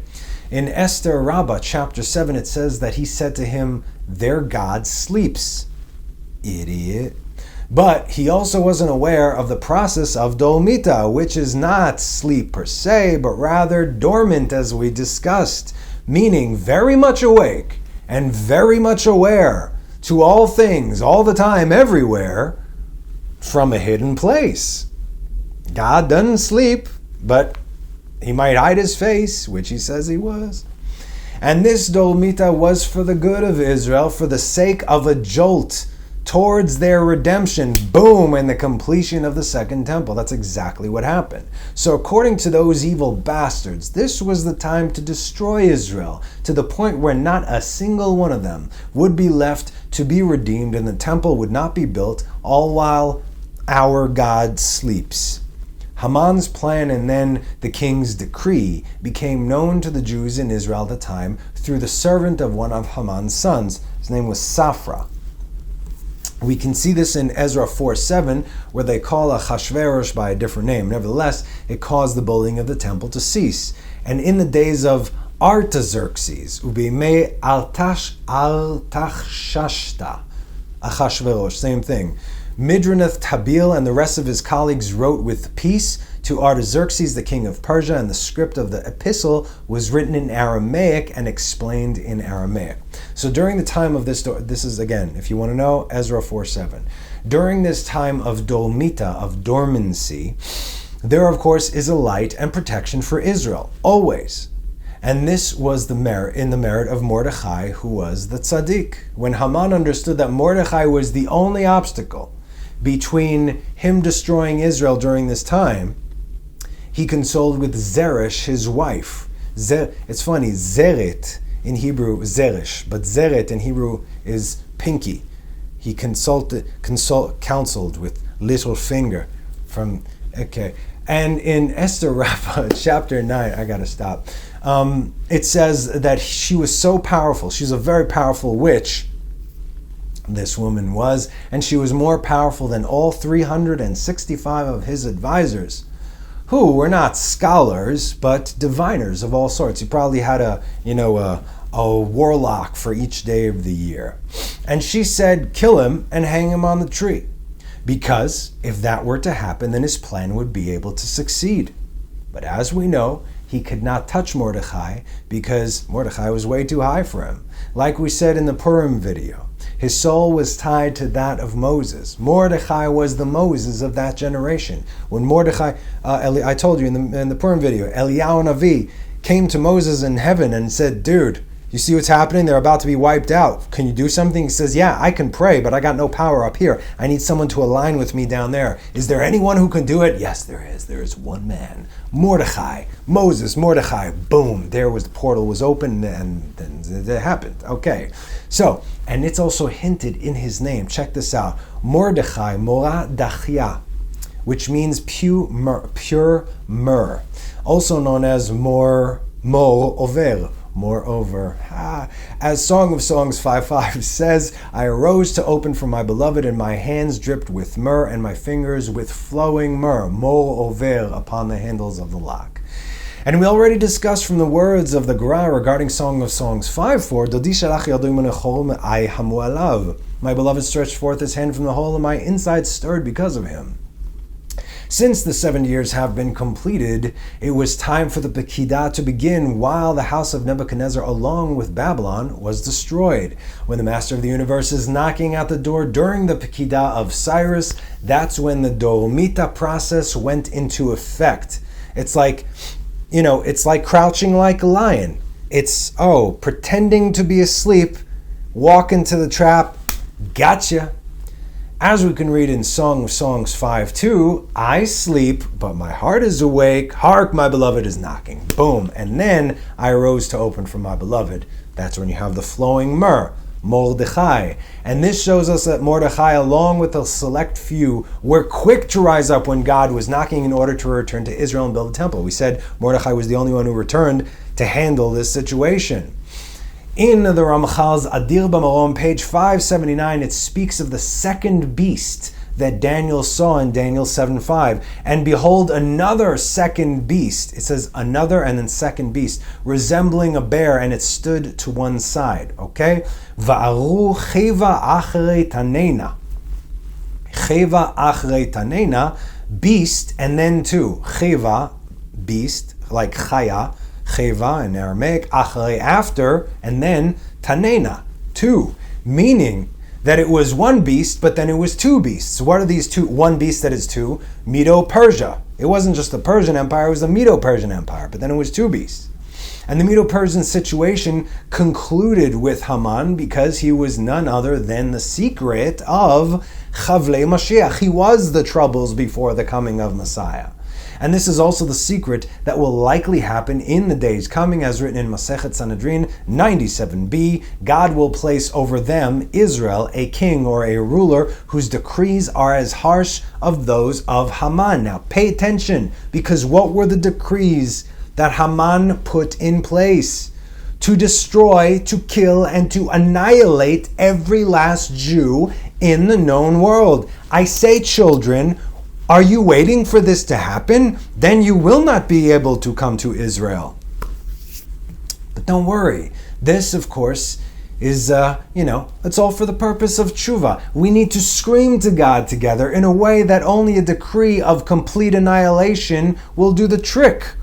In Esther Rabbah, chapter 7, it says that he said to him, their God sleeps. Idiot. But he also wasn't aware of the process of dolmita, which is not sleep per se, but rather dormant, as we discussed, meaning very much awake and very much aware to all things, all the time, everywhere, from a hidden place. God doesn't sleep, but he might hide his face, which he says he was. And this dolmita was for the good of Israel, for the sake of a jolt towards their redemption, boom, and the completion of the second temple. That's exactly what happened. So according to those evil bastards, this was the time to destroy Israel, to the point where not a single one of them would be left to be redeemed, and the temple would not be built, all while our God sleeps. Haman's plan and then the king's decree became known to the Jews in Israel at the time through the servant of one of Haman's sons. His name was Safra. We can see this in Ezra 4:7, where they call Achashverosh by a different name. Nevertheless, it caused the building of the temple to cease. And in the days of Artaxerxes, Ubimei Artaxashta, Achashverosh, same thing. Midranath Tabil and the rest of his colleagues wrote with peace to Artaxerxes, the king of Persia, and the script of the epistle was written in Aramaic and explained in Aramaic. So during the time of this is again, if you want to know, Ezra 4:7. During this time of dolmita, of dormancy, there of course is a light and protection for Israel, always. And this was the merit of Mordechai, who was the tzaddik. When Haman understood that Mordechai was the only obstacle between him destroying Israel during this time, he consoled with Zeresh, his wife. It's funny, Zeret in Hebrew is Zeresh, but Zeret in Hebrew is pinky. He counseled with little finger And in Esther Rabbah, chapter 9, I gotta stop. It says that she was so powerful. She's a very powerful witch, this woman was, and she was more powerful than all 365 of his advisors, who were not scholars, but diviners of all sorts. He probably had a warlock for each day of the year. And she said, kill him and hang him on the tree. Because if that were to happen, then his plan would be able to succeed. But as we know, he could not touch Mordechai because Mordechai was way too high for him. Like we said in the Purim video, his soul was tied to that of Moses. Mordechai was the Moses of that generation. When Mordechai, I told you in the Purim video, Eliyahu Navi came to Moses in heaven and said, dude, you see what's happening? They're about to be wiped out. Can you do something? He says, yeah, I can pray, but I got no power up here. I need someone to align with me down there. Is there anyone who can do it? Yes, there is. There is one man. Mordechai. Moses, Mordechai. Boom. There was the portal was open and it happened. Okay. So, and it's also hinted in his name. Check this out. Mordechai, Moradachia, which means pure myrrh, also known as mo over. Moreover, as Song of Songs 5:5 says, I arose to open for my beloved, and my hands dripped with myrrh, and my fingers with flowing myrrh, mo over, upon the handles of the lock. And we already discussed from the words of the Gemara regarding Song of Songs 5:4, Dodi shalach yado imon I hamu alav. My beloved stretched forth his hand from the hole, and my insides stirred because of him. Since the 7 years have been completed, it was time for the Pekidah to begin while the house of Nebuchadnezzar, along with Babylon, was destroyed. When the Master of the Universe is knocking at the door during the Pekidah of Cyrus, that's when the Dormita process went into effect. It's like crouching like a lion. It's, pretending to be asleep, walk into the trap, gotcha. As we can read in Song of Songs 5:2, I sleep, but my heart is awake. Hark, my beloved is knocking. Boom. And then I arose to open for my beloved. That's when you have the flowing myrrh, Mordechai. And this shows us that Mordechai, along with a select few, were quick to rise up when God was knocking in order to return to Israel and build a temple. We said Mordechai was the only one who returned to handle this situation. In the Ramchal's Adir B'Marom, page 579, it speaks of the second beast that Daniel saw in Daniel 7:5. And behold, another second beast. It says another and then second beast, resembling a bear, and it stood to one side. Okay? Va'aru cheva achrei tanena. Cheva achrei tanena, beast, and then two. Cheva, beast, like chaya. Cheva in Aramaic, achrei, after, and then tanena, two, meaning that it was one beast, but then it was two beasts. What are these two? One beast that is two, Medo-Persia. It wasn't just the Persian Empire, it was the Medo-Persian Empire, but then it was two beasts. And the Medo-Persian situation concluded with Haman because he was none other than the secret of Chavlei Mashiach. He was the troubles before the coming of Messiah. And this is also the secret that will likely happen in the days coming, as written in Masechet Sanhedrin 97b. God will place over them, Israel, a king or a ruler whose decrees are as harsh of those of Haman. Now pay attention, because what were the decrees that Haman put in place? To destroy, to kill, and to annihilate every last Jew in the known world. I say, children, are you waiting for this to happen? Then you will not be able to come to Israel. But don't worry. This, of course, is, it's all for the purpose of tshuva. We need to scream to God together in a way that only a decree of complete annihilation will do the trick.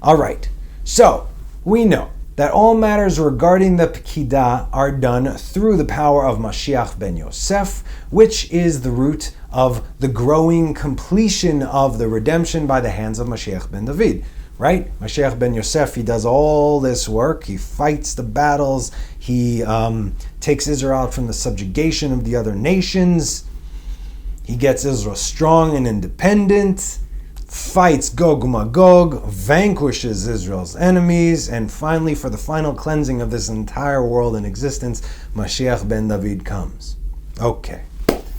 All right. So, we know that all matters regarding the Pekidah are done through the power of Mashiach ben Yosef, which is the root of the growing completion of the redemption by the hands of Mashiach ben David. Right? Mashiach ben Yosef, he does all this work. He fights the battles. He takes Israel out from the subjugation of the other nations. He gets Israel strong and independent, fights Gog Magog, vanquishes Israel's enemies, and finally, for the final cleansing of this entire world in existence, Mashiach ben David comes. Okay.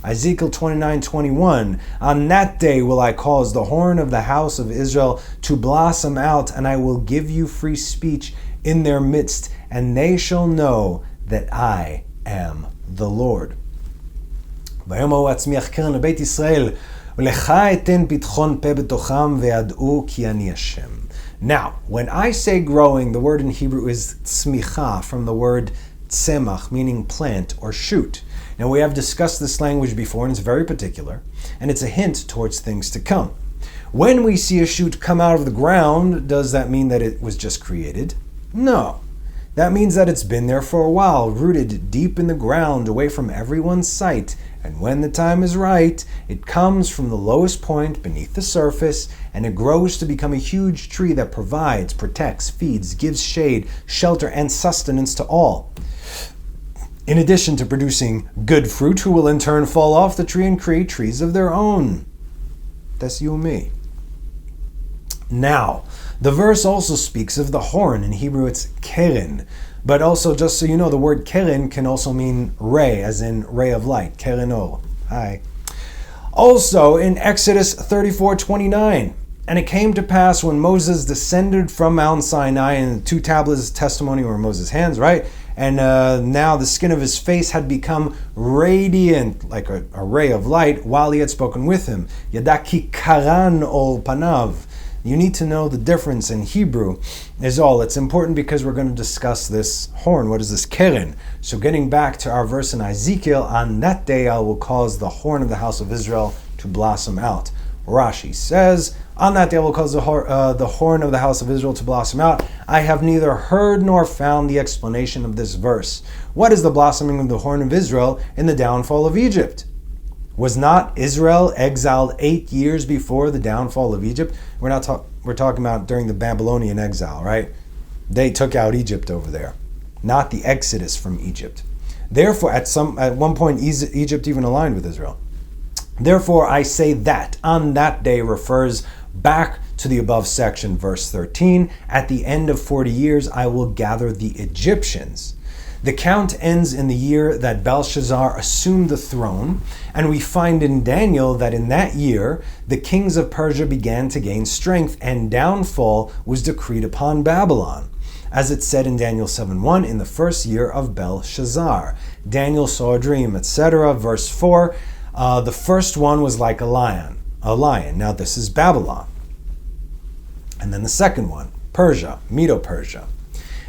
Ezekiel 29:21. On that day will I cause the horn of the house of Israel to blossom out, and I will give you free speech in their midst, and they shall know that I am the Lord. Now, when I say growing, the word in Hebrew is tzmicha, from the word tzemach, meaning plant or shoot. Now, we have discussed this language before, and it's very particular, and it's a hint towards things to come. When we see a shoot come out of the ground, does that mean that it was just created? No. That means that it's been there for a while, rooted deep in the ground, away from everyone's sight, and when the time is right, it comes from the lowest point beneath the surface, and it grows to become a huge tree that provides, protects, feeds, gives shade, shelter, and sustenance to all. In addition to producing good fruit, who will in turn fall off the tree and create trees of their own. That's you and me. Now, the verse also speaks of the horn. In Hebrew, it's keren. But also, just so you know, the word keren can also mean ray, as in ray of light. Keren or. Hi. Also in Exodus 34:29, and it came to pass when Moses descended from Mount Sinai, and the 2 tablets of testimony were in Moses' hands, right? And now the skin of his face had become radiant, like a ray of light, while he had spoken with him. Yadaki karan ol panav. You need to know the difference in Hebrew is all. It's important because we're going to discuss this horn. What is this keren? So getting back to our verse in Ezekiel, on that day I will cause the horn of the house of Israel to blossom out. Rashi says, on that day I will cause the horn of the house of Israel to blossom out. I have neither heard nor found the explanation of this verse. What is the blossoming of the horn of Israel in the downfall of Egypt? Was not Israel exiled 8 years before the downfall of Egypt? We're talking about during the Babylonian exile, right? They took out Egypt over there, not the exodus from Egypt. Therefore, at one point, Egypt even aligned with Israel. Therefore, I say that on that day refers back to the above section, verse 13. At the end of 40 years, I will gather the Egyptians. The count ends in the year that Belshazzar assumed the throne, and we find in Daniel that in that year, the kings of Persia began to gain strength, and downfall was decreed upon Babylon. As it said in Daniel 7:1, in the first year of Belshazzar. Daniel saw a dream, etc. Verse 4, the first one was like a lion. Now this is Babylon. And then the second one, Persia, Medo-Persia.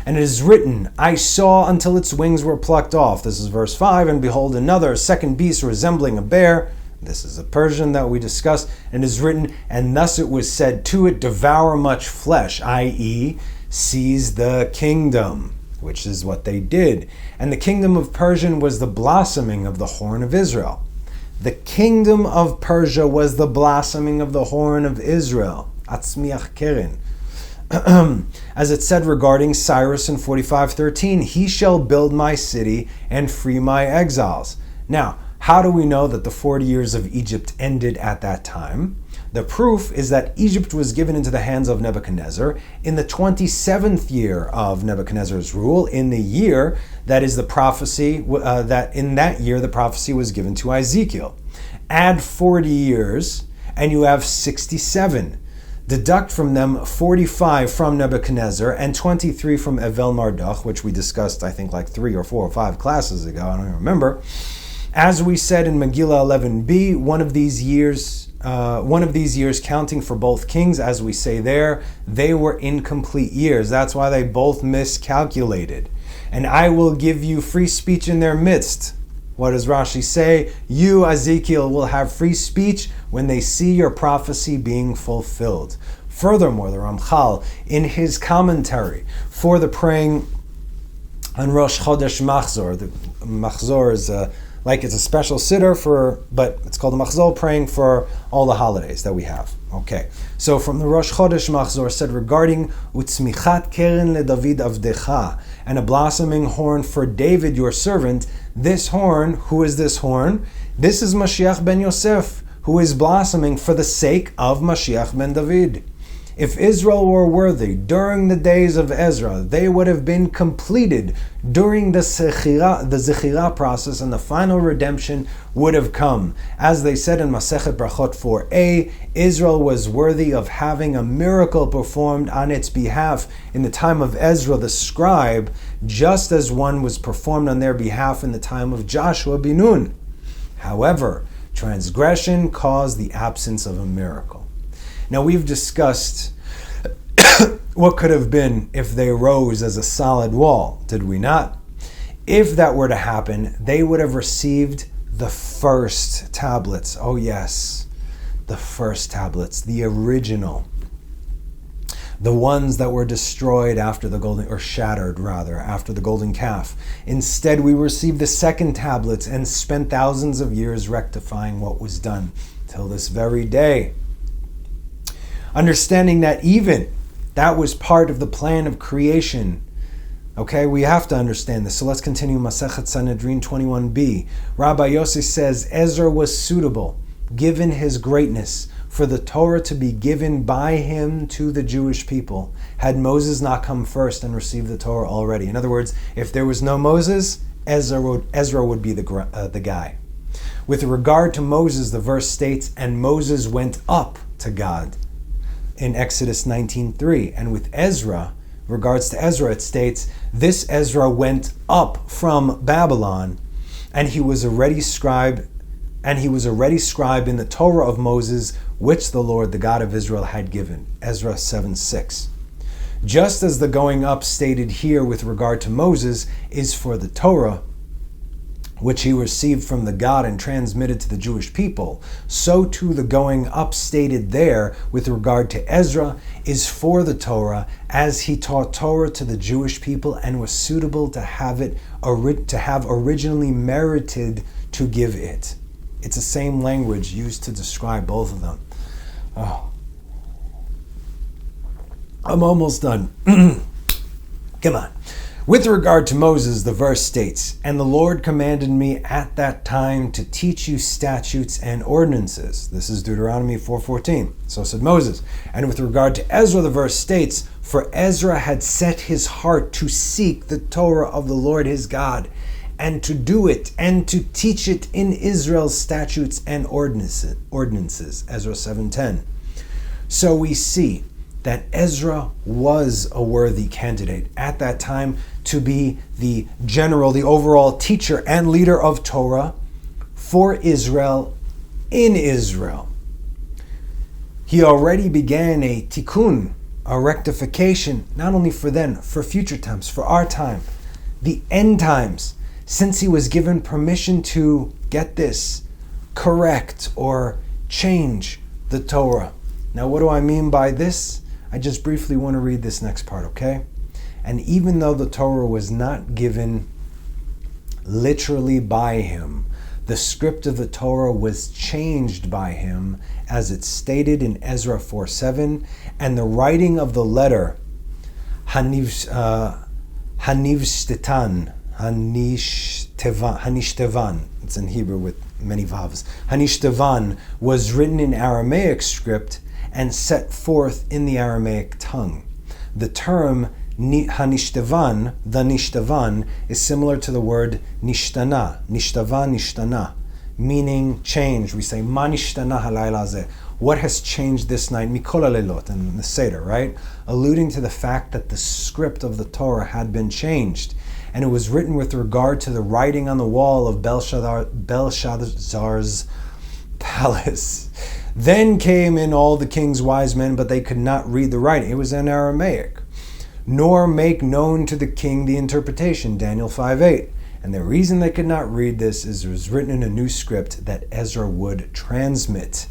And it is written, I saw until its wings were plucked off. This is verse 5. And behold, another second beast resembling a bear. This is a Persian that we discussed. And it is written, and thus it was said to it, devour much flesh, i.e., seize the kingdom, which is what they did. And the kingdom of Persia was the blossoming of the horn of Israel. The kingdom of Persia was the blossoming of the horn of Israel. Atzmiach keren. As it said regarding Cyrus in 45:13, he shall build my city and free my exiles. Now, how do we know that the 40 years of Egypt ended at that time? The proof is that Egypt was given into the hands of Nebuchadnezzar in the 27th year of Nebuchadnezzar's rule, in the year that is the prophecy, that in that year the prophecy was given to Ezekiel. Add 40 years and you have 67. Deduct from them 45 from Nebuchadnezzar and 23 from Evel Marduk, which we discussed, I think, like 3 or 4 or 5 classes ago. I don't even remember. As we said in Megillah 11b, one of these years counting for both kings, as we say there, they were incomplete years. That's why they both miscalculated. And I will give you free speech in their midst. What does Rashi say? You, Ezekiel, will have free speech when they see your prophecy being fulfilled. Furthermore, the Ramchal, in his commentary for the praying on Rosh Chodesh Machzor, the Machzor is it's a special siddur but it's called a Machzor, praying for all the holidays that we have. Okay, so from the Rosh Chodesh Machzor said regarding Utzmichat keren leDavid avdecha, and a blossoming horn for David your servant. This horn, who is this horn? This is Mashiach ben Yosef, who is blossoming for the sake of Mashiach ben David. If Israel were worthy during the days of Ezra, they would have been completed during the Zechirah process, and the final redemption would have come. As they said in Masechet Brachot 4a, Israel was worthy of having a miracle performed on its behalf in the time of Ezra the scribe, just as one was performed on their behalf in the time of Joshua ben Nun. However, transgression caused the absence of a miracle. Now, we've discussed what could have been if they rose as a solid wall, did we not? If that were to happen, they would have received the first tablets. Oh yes, the first tablets, the original. The ones that were destroyed after the golden, or shattered rather, after the golden calf. Instead, we received the second tablets and spent thousands of years rectifying what was done till this very day. Understanding that even that was part of the plan of creation. Okay, we have to understand this. So let's continue Masechet Sanhedrin 21b. Rabbi Yossi says, Ezra was suitable, given his greatness, for the Torah to be given by him to the Jewish people, had Moses not come first and received the Torah already. In other words, if there was no Moses, Ezra would be the guy. With regard to Moses, the verse states, and Moses went up to God in Exodus 19:3. And with Ezra, regards to Ezra, it states, this Ezra went up from Babylon, and he was already scribe in the Torah of Moses, which the Lord, the God of Israel, had given. Ezra 7:6. Just as the going up stated here with regard to Moses is for the Torah, which he received from the God and transmitted to the Jewish people, so too the going up stated there with regard to Ezra is for the Torah, as he taught Torah to the Jewish people and was suitable to have originally merited to give it. It's the same language used to describe both of them. Oh. I'm almost done. Come on. With regard to Moses, the verse states, and the Lord commanded me at that time to teach you statutes and ordinances. This is Deuteronomy 4:14. So said Moses. And with regard to Ezra, the verse states, for Ezra had set his heart to seek the Torah of the Lord his God, and to do it, and to teach it in Israel's statutes and ordinances. Ezra 7:10. So we see that Ezra was a worthy candidate at that time to be the overall teacher and leader of Torah for Israel in Israel. He already began a tikkun, a rectification, not only for then, for future times, for our time, the end times, since he was given permission to, get this, correct or change the Torah. Now, what do I mean by this? I just briefly want to read this next part, okay? And even though the Torah was not given literally by him, the script of the Torah was changed by him, as it's stated in Ezra 4:7, and the writing of the letter, Hanishtavan, it's in Hebrew with many vavs, Hanishtavan was written in Aramaic script and set forth in the Aramaic tongue. The term Hanishtavan, the Nishtavan, is similar to the word Nishtana, nishtana, meaning change. We say, Ma nishtana halayla zeh. What has changed this night? Mikol halelot, in the Seder, right? Alluding to the fact that the script of the Torah had been changed. And it was written with regard to the writing on the wall of Belshazzar's palace. Then came in all the king's wise men, but they could not read the writing. It was in Aramaic. Nor make known to the king the interpretation, Daniel 5:8. And the reason they could not read this is it was written in a new script that Ezra would transmit.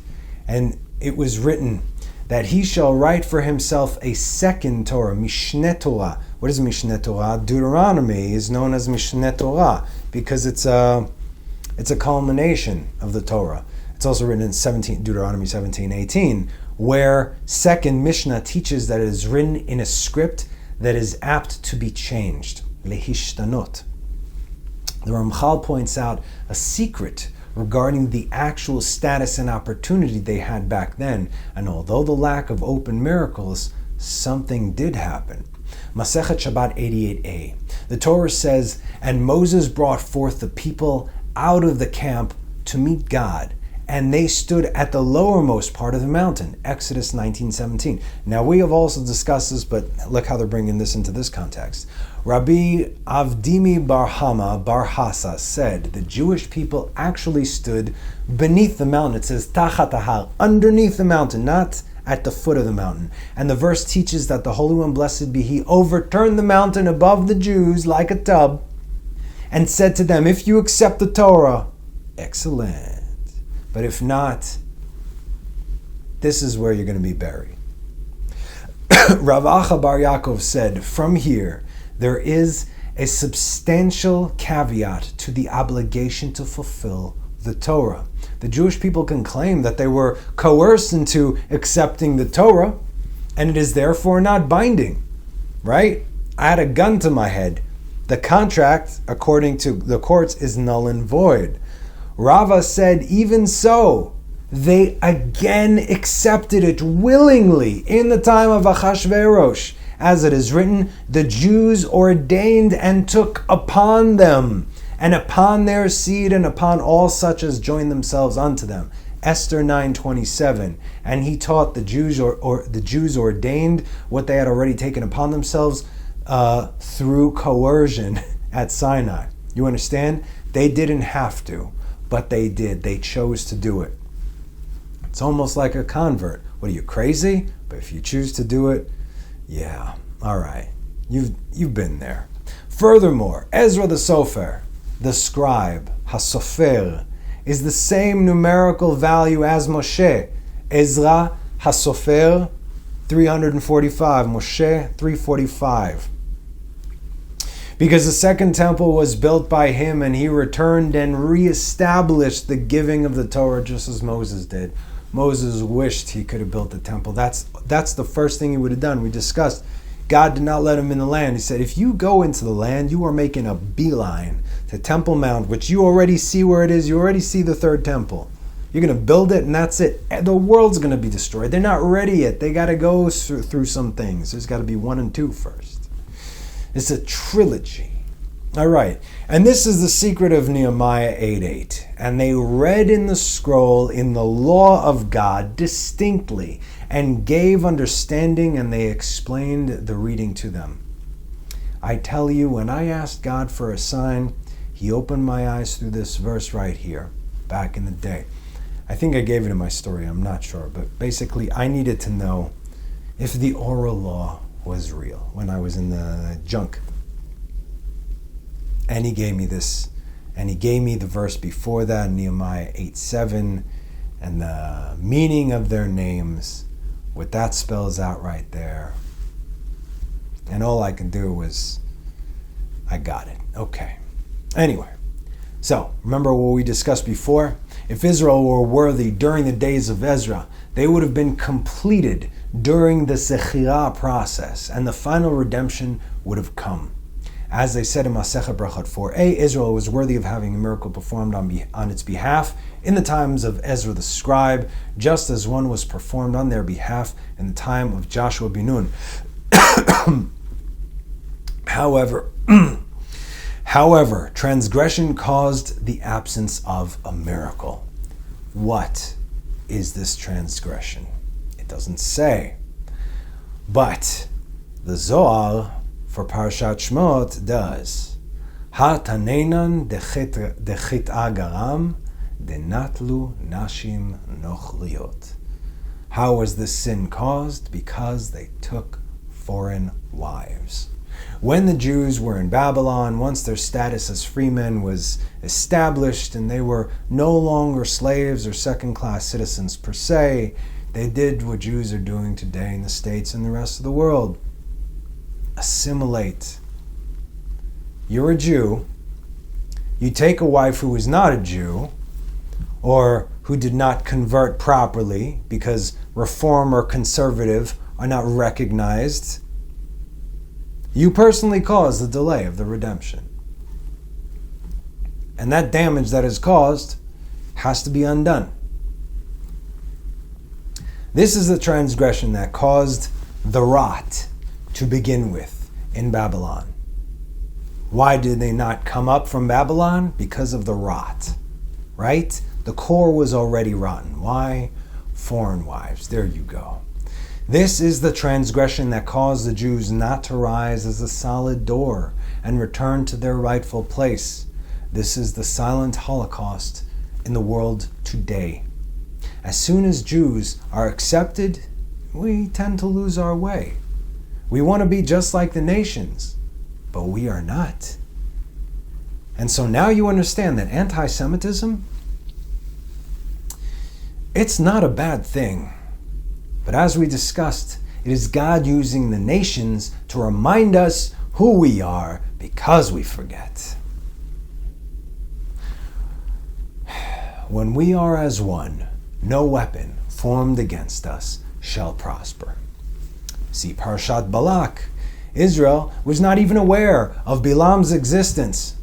And it was written that he shall write for himself a second Torah, Mishneh Torah. What is Mishneh Torah? Deuteronomy is known as Mishneh Torah because it's a culmination of the Torah. It's also written in Deuteronomy 17:18, where second Mishnah teaches that it is written in a script that is apt to be changed. Lehishtanot. The Ramchal points out a secret regarding the actual status and opportunity they had back then, and although the lack of open miracles, something did happen. Masechet Shabbat 88a. The Torah says, and Moses brought forth the people out of the camp to meet God, and they stood at the lowermost part of the mountain. Exodus 19:17. Now we have also discussed this, but look how they're bringing this into this context. Rabbi Avdimi bar Hama bar Hassa said the Jewish people actually stood beneath the mountain. It says tachat hahar, underneath the mountain, not at the foot of the mountain. And the verse teaches that the Holy One, blessed be He, overturned the mountain above the Jews like a tub and said to them, if you accept the Torah, excellent. But if not, this is where you're going to be buried. Rav Acha bar Yaakov said, from here, there is a substantial caveat to the obligation to fulfill the Torah. The Jewish people can claim that they were coerced into accepting the Torah, and it is therefore not binding, right? I had a gun to my head. The contract, according to the courts, is null and void. Rava said, even so, they again accepted it willingly in the time of Achashverosh. As it is written, the Jews ordained and took upon them and upon their seed, and upon all such as join themselves unto them. Esther 9:27. And he taught the Jews, or the Jews ordained what they had already taken upon themselves through coercion at Sinai. You understand? They didn't have to, but they did. They chose to do it. It's almost like a convert. What are you, crazy? But if you choose to do it, yeah, all right. You've been there. Furthermore, Ezra the Sofer, the scribe, Hasofer, is the same numerical value as Moshe. Ezra Hasofer, 345. Moshe, 345. Because the second temple was built by him, and he returned and reestablished the giving of the Torah just as Moses did. Moses wished he could have built the temple. That's the first thing he would have done. We discussed God did not let him in the land. He said, if you go into the land, you are making a beeline to Temple Mount, which you already see where it is. You already see the third temple. You're going to build it, and that's it. The world's going to be destroyed. They're not ready yet. They got to go through some things. There's got to be 1 and 2 first. It's a trilogy. All right. And this is the secret of Nehemiah 8:8. And they read in the scroll in the law of God distinctly, and gave understanding, and they explained the reading to them. I tell you, when I asked God for a sign, he opened my eyes through this verse right here, back in the day. I think I gave it in my story, I'm not sure. But basically, I needed to know if the oral law was real when I was in the junk. And he gave me this, and he gave me the verse before that, Nehemiah 8:7, and the meaning of their names, what that spells out right there. And all I could do was, I got it. Okay. Anyway, so remember what we discussed before? If Israel were worthy during the days of Ezra, they would have been completed during the Sechirah process, and the final redemption would have come. As they said in Masechet Brachot 4a, Israel was worthy of having a miracle performed on its behalf in the times of Ezra the scribe, just as one was performed on their behalf in the time of Joshua ben Nun. However, transgression caused the absence of a miracle. What is this transgression? It doesn't say. But the Zohar for Parashat Shmot does. Hatanenan dechit'a garam denatlu nashim nochliot. How was this sin caused? Because they took foreign wives. When the Jews were in Babylon, once their status as free men was established and they were no longer slaves or second-class citizens per se, they did what Jews are doing today in the States and the rest of the world. Assimilate. You're a Jew. You take a wife who is not a Jew, or who did not convert properly because Reform or conservative are not recognized. You personally caused the delay of the redemption. And that damage that is caused has to be undone. This is the transgression that caused the rot to begin with in Babylon. Why did they not come up from Babylon? Because of the rot, right? The core was already rotten. Why? Foreign wives. There you go. This is the transgression that caused the Jews not to rise as a solid door and return to their rightful place. This is the silent Holocaust in the world today. As soon as Jews are accepted, we tend to lose our way. We want to be just like the nations, but we are not. And so now you understand that anti-Semitism, it's not a bad thing. But as we discussed, it is God using the nations to remind us who we are because we forget. When we are as one, no weapon formed against us shall prosper. See Parashat Balak. Israel was not even aware of Bilam's existence,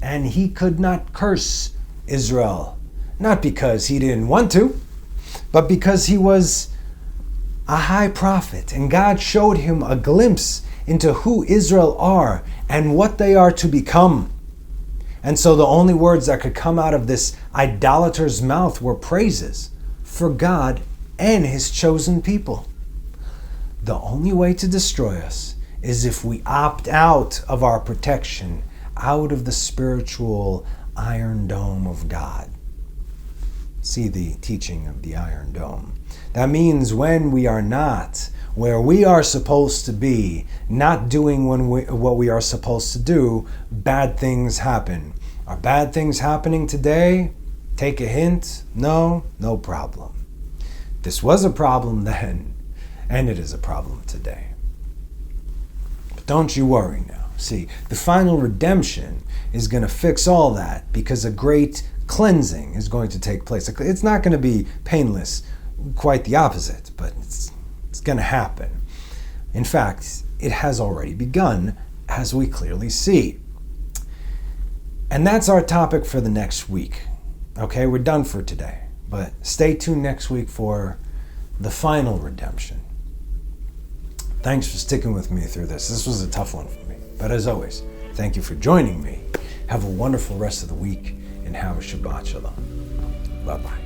and he could not curse Israel. Not because he didn't want to, but because he was a high prophet, and God showed him a glimpse into who Israel are and what they are to become. And so the only words that could come out of this idolater's mouth were praises for God and his chosen people. The only way to destroy us is if we opt out of our protection, out of the spiritual iron dome of God. See the teaching of the Iron Dome. That means when we are not where we are supposed to be, not doing what we are supposed to do, bad things happen. Are bad things happening today? Take a hint? No problem. This was a problem then, and it is a problem today. But don't you worry now. See, the final redemption is going to fix all that, because a great cleansing is going to take place. It's not going to be painless, quite the opposite, but it's going to happen. In fact, it has already begun, as we clearly see. And that's our topic for the next week. Okay, we're done for today, but stay tuned next week for the final redemption. Thanks for sticking with me through this. This was a tough one for me, but as always, thank you for joining me. Have a wonderful rest of the week, and have a Shabbat Shalom. Bye-bye.